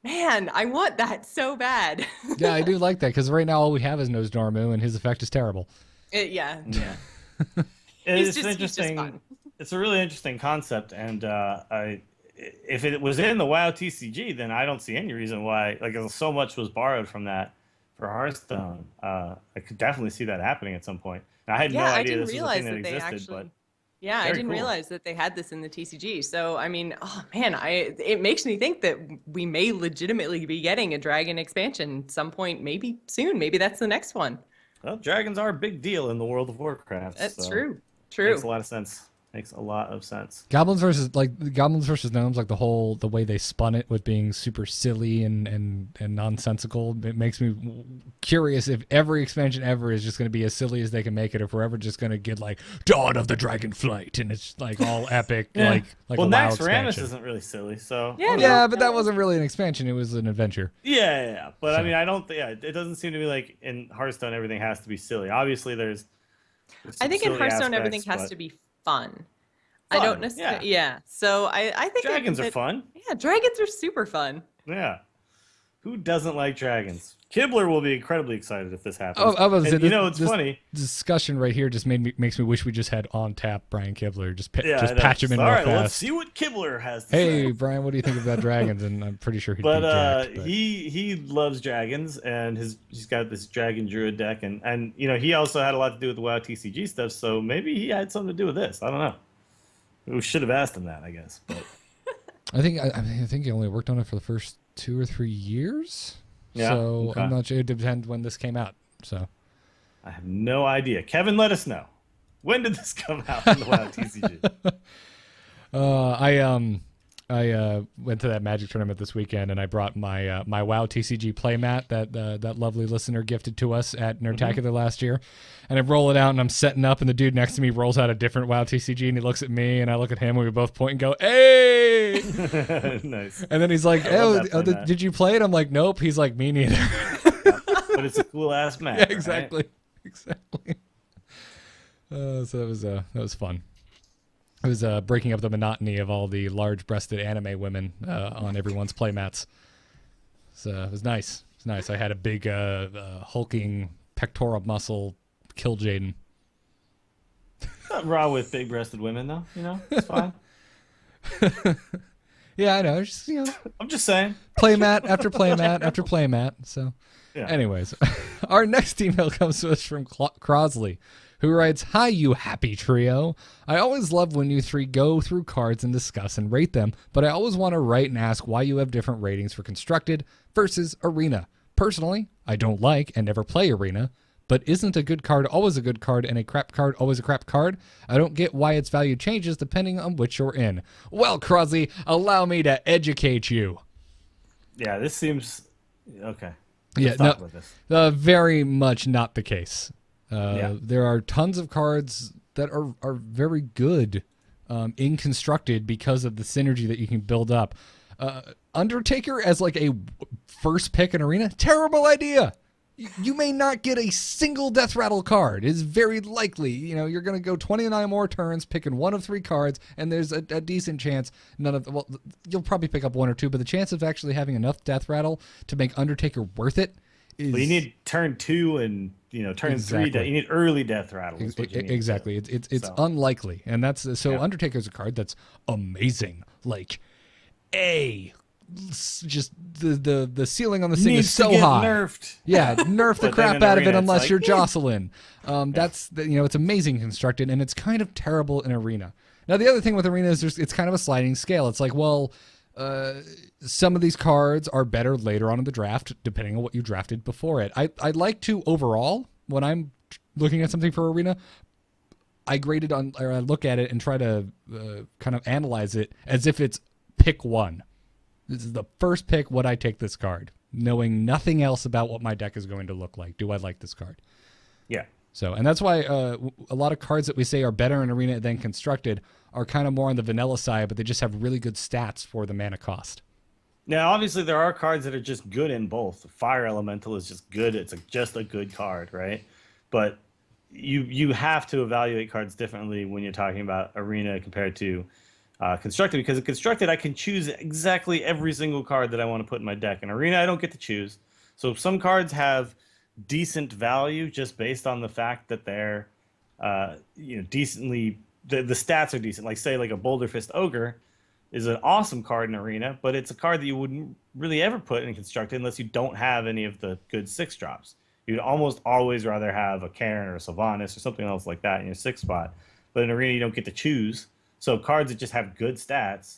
Man, I want that so bad. Yeah, I do like that because right now all we have is Nose Dormu, and his effect is terrible. Yeah. It's He's just interesting. fun. It's a really interesting concept, and if it was in the WoW TCG, then I don't see any reason why. Like, so much was borrowed from that for Hearthstone. I could definitely see that happening at some point. Now, I had no Yeah, I idea didn't this was a realize thing that that they existed, actually. but Yeah, I very didn't cool. realize that they had this in the TCG. So, I mean, oh man, it makes me think that we may legitimately be getting a dragon expansion some point, maybe soon. Maybe that's the next one. well, dragons are a big deal in the World of Warcraft. That's so true. True. Makes a lot of sense. Makes a lot of sense. Goblins versus gnomes, like the way they spun it with being super silly and nonsensical. It makes me curious if every expansion ever is just going to be as silly as they can make it. If we're ever just going to get like Dawn of the Dragonflight and it's like all epic, Yeah. like well, a WoW Naxxramas expansion. isn't really silly, so Yeah, Yeah, but that wasn't really an expansion. It was an adventure. yeah. But So. I mean, I don't. Yeah, it doesn't seem to be like in Hearthstone everything has to be silly. Obviously, there's I think in silly Hearthstone aspects, everything has but to be fun. I don't fun, necessarily. Yeah. So I think dragons are that- fun. Yeah, dragons are super fun. Yeah. Who doesn't like dragons? Kibler will be incredibly excited if this happens. Oh, I was And, it's funny. Discussion right here just makes me wish we just had on tap Brian Kibler. Just Yeah, I know. patch him in All real right, fast. let's see what Kibler has to Hey say. Brian, what do you think about dragons? And I'm pretty sure he'd But, be jacked, but he loves dragons, and he's got this dragon druid deck, and he also had a lot to do with the WoW TCG stuff. So maybe he had something to do with this. I don't know. We should have asked him that, I guess. But I think he only worked on it for the first 2 or 3 years. Yeah, So okay. I'm not sure. It depends when this came out. So I have no idea. Kevin, let us know. When did this come out in the WoW TCG? I went to that Magic tournament this weekend, and I brought my my WoW TCG playmat that lovely listener gifted to us at Nerdtacular last year, and I roll it out, and I'm setting up, and the dude next to me rolls out a different WoW TCG, and he looks at me, and I look at him, and we both point and go, "Hey!" Nice. And then he's like, I love "Oh, that playmat. did you play it?" I'm like, "Nope." He's like, "Me neither." But it's a cool ass map. Yeah, right? exactly. So that was fun. It was breaking up the monotony of all the large-breasted anime women on everyone's playmats. So it was nice. It was nice. I had a big hulking pectoral muscle kill Jaden. Nothing wrong with big-breasted women, though. It's fine. Yeah, I know. Just I'm just saying. playmat after playmat after playmat. So, Yeah. anyways, our next email comes to us from Crosley, who writes, "Hi, you happy trio. I always love when you three go through cards and discuss and rate them, but I always want to write and ask why you have different ratings for Constructed versus Arena. Personally, I don't like and never play Arena, but isn't a good card always a good card and a crap card always a crap card? I don't get why its value changes depending on which you're in. Well, Crosley, allow me to educate you." Yeah, this seems okay. Yeah, Let's talk about this. very much not the case. Yeah. There are tons of cards that are very good in Constructed because of the synergy that you can build up. Undertaker as like a first pick in Arena, terrible idea. You may not get a single Death Rattle card. It's very likely, you're going to go 29 more turns picking one of 3 cards, and there's a decent chance you'll probably pick up 1 or 2, but the chance of actually having enough Death Rattle to make Undertaker worth it is... Well, you need turn 2 and turn 3. You need early Death Rattle. is what you need. Exactly. It's So. unlikely, and that's so. Yeah. Undertaker's a card that's amazing. Like, just the ceiling on this thing is Needs so to get high. nerfed. Yeah, nerf the But then crap in out of it Arena, unless it's you're like, Jocelyn. That's it's amazing constructed, and it's kind of terrible in Arena. Now the other thing with Arena is it's kind of a sliding scale. It's like, well, some of these cards are better later on in the draft, depending on what you drafted before it. I'd like to overall, when I'm looking at something for Arena, I look at it and try to kind of analyze it as if it's pick 1. This is the first pick. Would I take this card, knowing nothing else about what my deck is going to look like? Do I like this card? Yeah. So, and that's why a lot of cards that we say are better in Arena than Constructed are kind of more on the vanilla side, but they just have really good stats for the mana cost. Now, obviously, there are cards that are just good in both. Fire Elemental is just good. It's just a good card, right? But you have to evaluate cards differently when you're talking about Arena compared to Constructed, because in Constructed I can choose exactly every single card that I want to put in my deck. In Arena I don't get to choose. So some cards have decent value just based on the fact that they're decently, the stats are decent. Like say like a Boulder Fist Ogre is an awesome card in Arena, but it's a card that you wouldn't really ever put in Constructed unless you don't have any of the good 6-drops. You'd almost always rather have a Karen or a Sylvanas or something else like that in your 6th spot. But in Arena you don't get to choose. So cards that just have good stats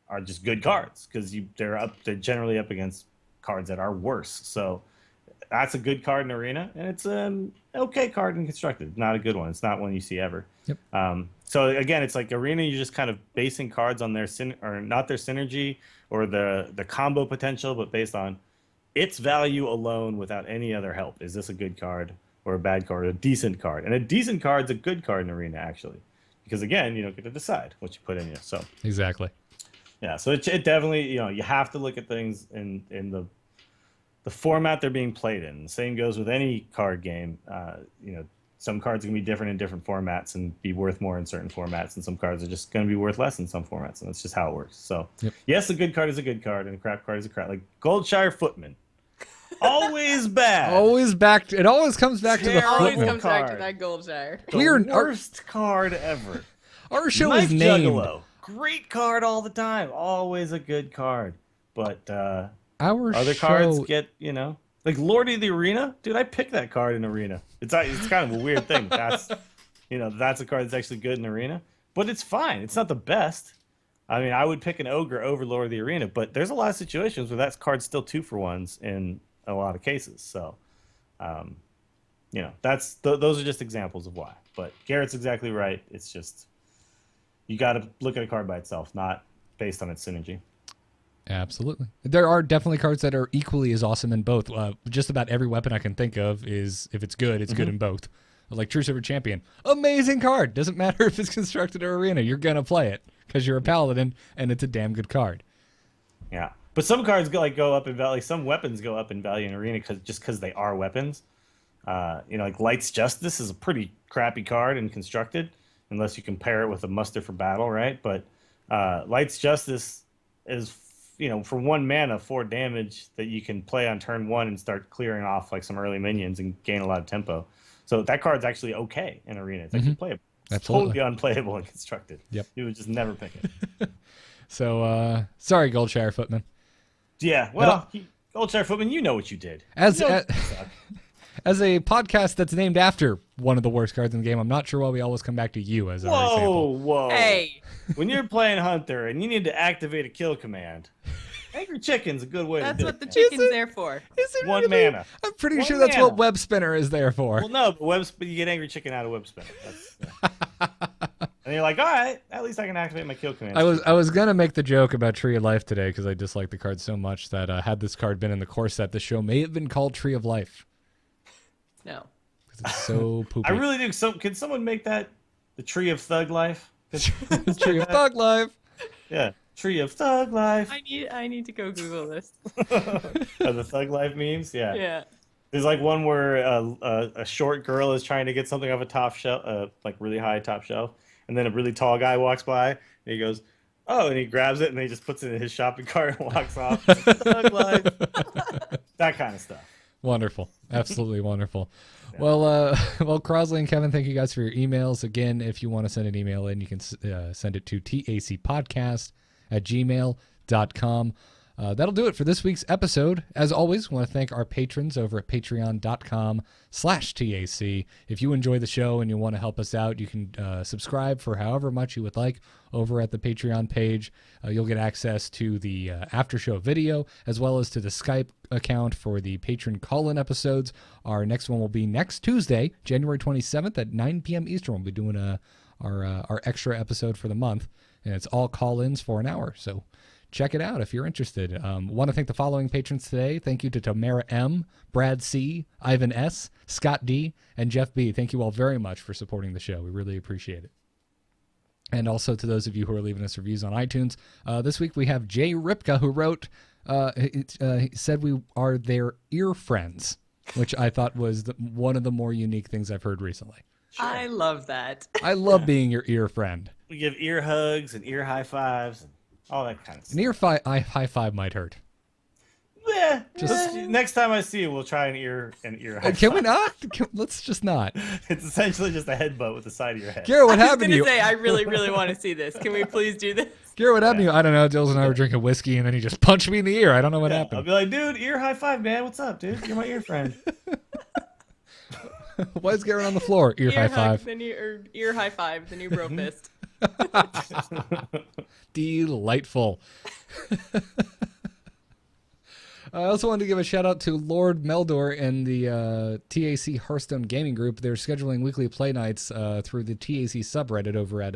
are just good cards because they're generally up against cards that are worse. So that's a good card in Arena, and it's an okay card in Constructed. Not a good one. It's not one you see ever. Yep. So again, it's like Arena, you're just kind of basing cards on their not their synergy or the combo potential, but based on its value alone without any other help. Is this a good card or a bad card or a decent card? And a decent card's a good card in Arena, actually. Because again, you don't get to decide what you put in you. So Exactly. yeah, so it definitely, you have to look at things in the format they're being played in. The same goes with any card game. Some cards are going to be different in different formats and be worth more in certain formats, and some cards are just going to be worth less in some formats, and that's just how it works. So yes, a good card is a good card, and a crap card is a crap. Like Goldshire Footman. Always bad. It always comes back to the Terrible Always footman. comes back to card. that Goldshire. The worst card ever. Our show Knife is named. Juggalo. Great card all the time. Always a good card. But Our other show. cards get, like Lord of the Arena. Dude, I picked that card in Arena. It's kind of a weird thing. That's a card that's actually good in Arena. But it's fine. It's not the best. I mean, I would pick an Ogre over Lord of the Arena, but there's a lot of situations where that card's still 2-for-1s in a lot of cases. So, those are just examples of why. But Garrett's exactly right. It's just, you got to look at a card by itself, not based on its synergy. Absolutely. There are definitely cards that are equally as awesome in both. Just about every weapon I can think of is, if it's good, it's good in both. Like True Silver Champion. Amazing card. Doesn't matter if it's Constructed or Arena. You're going to play it because you're a Paladin, and it's a damn good card. Yeah. But some cards go up in value. Like some weapons go up in value in Arena because they are weapons. Like Light's Justice is a pretty crappy card in Constructed, unless you compare it with a Muster for Battle, right? But Light's Justice is, for 1 mana, 4 damage that you can play on turn 1 and start clearing off like some early minions and gain a lot of tempo. So that card's actually okay in Arena. It's actually playable. It's Absolutely. totally unplayable in Constructed. Yep. You would just never pick it. So, sorry, Goldshire Footman. Yeah, well, Goldshire Footman, you know what you did. As You know a podcast that's named after one of the worst cards in the game, I'm not sure why we always come back to you as our example. Whoa. Hey, When you're playing Hunter and you need to activate a kill command, Angry Chicken's a good way to that's do what it. the chicken's there for. Is it 1 really? mana. I'm pretty 1 sure that's what mana. Web Spinner is there for. Well, no, but you get Angry Chicken out of Web Spinner. And you're like, all right, at least I can activate my kill command. I was gonna make the joke about Tree of Life today because I dislike the card so much that had this card been in the core set, the show may have been called Tree of Life. No. Because it's so poopy. I really do. Can someone make that the Tree of Thug Life? Tree of Thug Life. Yeah, Tree of Thug Life. I need to go Google this. The Thug Life memes? Yeah. Yeah. There's like one where a short girl is trying to get something off a top shelf, like really high top shelf, and then a really tall guy walks by, and he goes, "Oh," and he grabs it, and he just puts it in his shopping cart and walks off. Thug Life. That kind of stuff. Wonderful. Absolutely wonderful. Yeah. Well, Crosley and Kevin, thank you guys for your emails. Again, if you want to send an email in, you can send it to tacpodcast@gmail.com. That'll do it for this week's episode. As always, I want to thank our patrons over at patreon.com/TAC. If you enjoy the show and you want to help us out, you can subscribe for however much you would like over at the Patreon page. You'll get access to the after show video, as well as to the Skype account for the patron call-in episodes. Our next one will be next Tuesday, January 27th at 9 p.m. Eastern. We'll be doing our extra episode for the month, and it's all call-ins for an hour. So check it out if you're interested. Want to thank the following patrons today. Thank you to Tamara M., Brad C., Ivan S., Scott D., and Jeff B. Thank you all very much for supporting the show. We really appreciate it. And also to those of you who are leaving us reviews on iTunes. This week we have Jay Ripka, who wrote, he said we are their ear friends, which I thought was one of the more unique things I've heard recently. Sure. I love that. I love being your ear friend. We give ear hugs and ear high fives and all that kind of stuff. An high five might hurt. Yeah. Just- Next time I see you, we'll try an ear high Can five. we not? Let's just not. It's essentially just a headbutt with the side of your head. Garrett, what I was happened to gonna you? say, I really, really want to see this. Can we please do this? Garrett, what happened to you? I don't know. Dills and I were drinking whiskey, and then he just punched me in the ear. I don't know what I'll happened. be like, dude, ear high five, man. What's up, dude? You're my ear friend. Why is Garrett on the floor? Ear high hug, five. The new, or ear high five, the new bro fist. Delightful. I also wanted to give a shout out to Lord Meldor and the TAC Hearthstone Gaming Group. They're scheduling weekly play nights through the TAC subreddit over at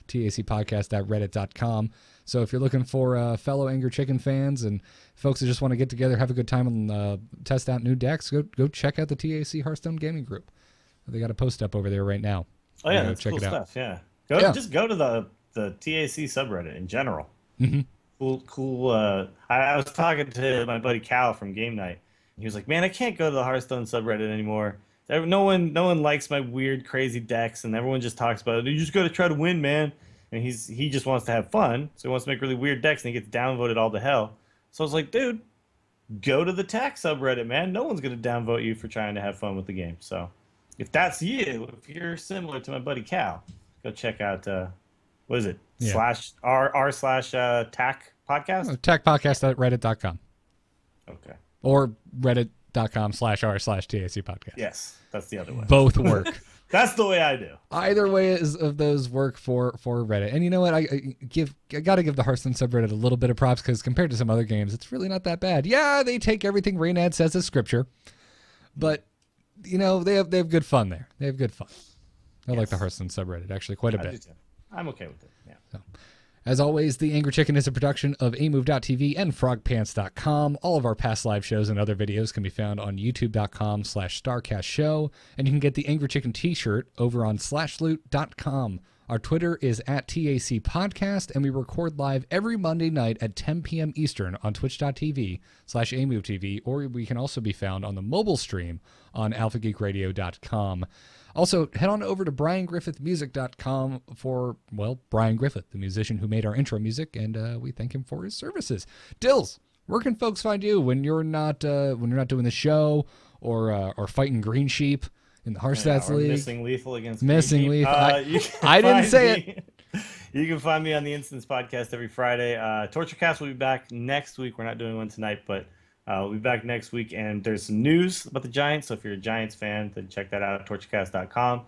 tacpodcast.reddit.com. So if you're looking for fellow Angry Chicken fans and folks that just want to get together, have a good time, and test out new decks, go check out the TAC Hearthstone Gaming Group. They got a post up over there right now. Oh yeah, Go that's check cool it out. stuff. Yeah. Yeah. Just go to the TAC subreddit in general. Mm-hmm. Cool. I was talking to my buddy Cal from Game Night. He was like, "Man, I can't go to the Hearthstone subreddit anymore. No one likes my weird, crazy decks, and everyone just talks about it. You just got to try to win, man." And he just wants to have fun, so he wants to make really weird decks, and he gets downvoted all to hell. So I was like, "Dude, go to the TAC subreddit, man. No one's gonna downvote you for trying to have fun with the game." So if that's you, if you're similar to my buddy Cal, go check out what is it? Yeah. /r/TAC podcast? Techpodcast.reddit.com Okay. or reddit.com/r/TAC podcast. Yes, that's the other way. Both work. That's the way I do. Either way of those work for Reddit. And you know what? I got to give the Hearthstone subreddit a little bit of props, because compared to some other games, it's really not that bad. Yeah, they take everything Raynad says as scripture, but they have good fun there. They have good fun. I like the Hearthstone subreddit actually quite a I do bit. too. I'm okay with it. Yeah. As always, The Angry Chicken is a production of amove.tv and frogpants.com. All of our past live shows and other videos can be found on youtube.com/StarcastShow, and you can get the Angry Chicken t-shirt over on slashloot.com. Our Twitter is @TAC Podcast, and we record live every Monday night at 10 p.m. Eastern on twitch.tv/amovetv, or we can also be found on the mobile stream on alphageekradio.com. Also, head on over to briangriffithmusic.com for, Brian Griffith, the musician who made our intro music, and we thank him for his services. Dills, where can folks find you when you're not doing the show or fighting green sheep in the HearthStats League? Missing lethal against Missing Green Sheep. lethal. I didn't say it. You can find me on the Instance Podcast every Friday. Torturecast will be back next week. We're not doing one tonight, but we'll be back next week, and there's some news about the Giants, so if you're a Giants fan, then check that out at torturecast.com.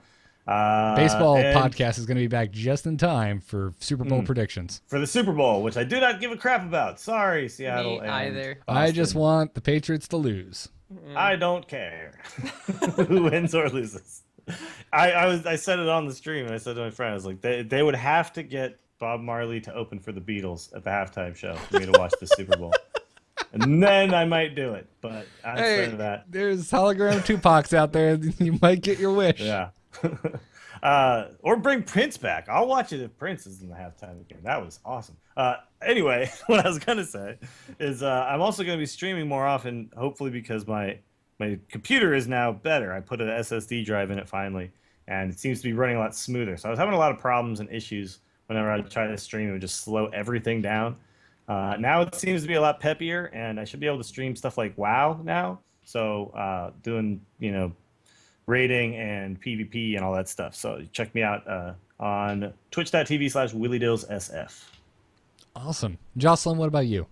Baseball podcast is going to be back just in time for Super Bowl predictions. For the Super Bowl, which I do not give a crap about. Sorry, Seattle. Me and either. I just Boston. want the Patriots to lose. I don't care who wins or loses. I said it on the stream, and I said to my friend, I was like, they would have to get Bob Marley to open for the Beatles at the halftime show for me to watch the Super Bowl. And then I might do it, but outside of that, there's hologram Tupacs out there. You might get your wish. yeah. Or bring Prince back. I'll watch it if Prince is in the halftime game. That was awesome. Anyway, what I was gonna say is I'm also gonna be streaming more often, hopefully, because my computer is now better. I put an SSD drive in it finally, and it seems to be running a lot smoother. So I was having a lot of problems and issues whenever I try to stream. It would just slow everything down. Now it seems to be a lot peppier, and I should be able to stream stuff like WoW now. So doing, rating and PvP and all that stuff. So check me out on twitch.tv/WillieDillsSF. Awesome. Jocelyn, what about you?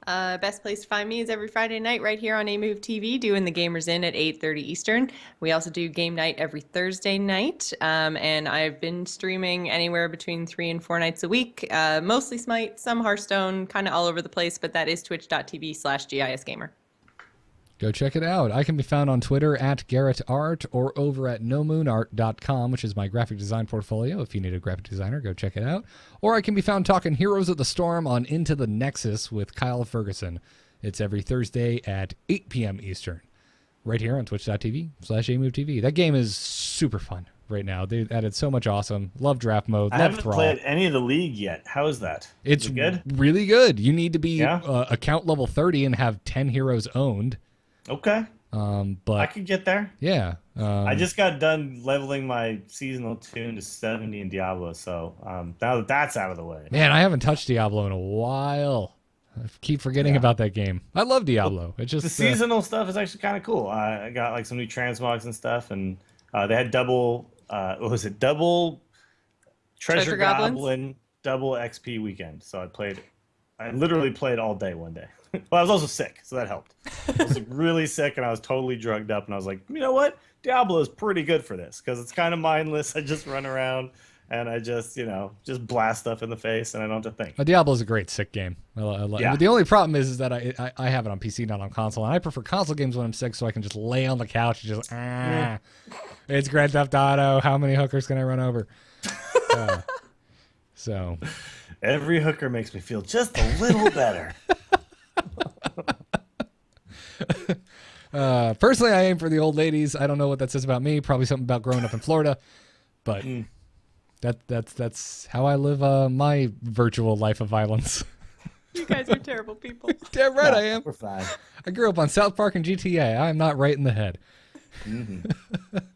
Best place to find me is every Friday night right here on AMove TV, doing the Gamers In at 8:30 Eastern. We also do game night every Thursday night, and I've been streaming anywhere between 3 and 4 nights a week, mostly Smite, some Hearthstone, kind of all over the place, but that is twitch.tv/GISgamer. Go check it out. I can be found on Twitter @GarrettArt or over at nomoonart.com, which is my graphic design portfolio. If you need a graphic designer, go check it out. Or I can be found talking Heroes of the Storm on Into the Nexus with Kyle Ferguson. It's every Thursday at 8 p.m. Eastern, right here on twitch.tv/amovetv. That game is super fun right now. They added so much awesome. Love draft mode. I Love haven't Thrall. played any of the league yet. How is that? It's Is it good? really good. You need to be Yeah? account level 30 and have 10 heroes owned. Okay. But I could get there. yeah, I just got done leveling my seasonal tune to 70 in Diablo, so now that that's out of the way. man, I haven't touched Diablo in a while. I keep forgetting about that game. I love Diablo. It's just The seasonal stuff is actually kind of cool. I got like some new transmogs and stuff, and they had double. What was it? Double Treasure Goblins? Goblin, double XP weekend. So I literally played all day one day. Well, I was also sick, so that helped. I was like, really sick, and I was totally drugged up, and I was like, you know what? Diablo is pretty good for this because it's kind of mindless. I just run around and I just, just blast stuff in the face, and I don't have to think. Diablo's a great sick game. But the only problem is that I have it on PC, not on console, and I prefer console games when I'm sick, so I can just lay on the couch and just It's Grand Theft Auto. How many hookers can I run over? So every hooker makes me feel just a little better. Personally, I aim for the old ladies. I don't know what that says about me. Probably something about growing up in Florida, but that's how I live my virtual life of violence. You guys are terrible people. Damn right I am. We're fine. I grew up on South Park and GTA. I'm not right in the head.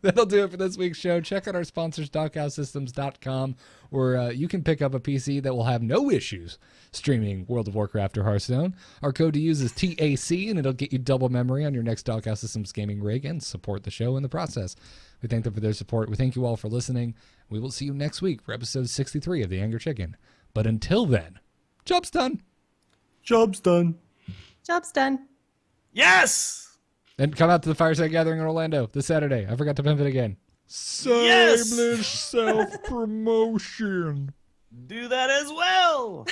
That'll do it for this week's show. Check out our sponsors, DogHouseSystems.com, where you can pick up a PC that will have no issues streaming World of Warcraft or Hearthstone. Our code to use is TAC, and it'll get you double memory on your next Doghouse Systems gaming rig and support the show in the process. We thank them for their support. We thank you all for listening. We will see you next week for episode 63 of The Angry Chicken. But until then, job's done. Job's done. Job's done. Yes! And come out to the Fireside Gathering in Orlando this Saturday. I forgot to pimp it again. Yes! Shameless self-promotion. Do that as well.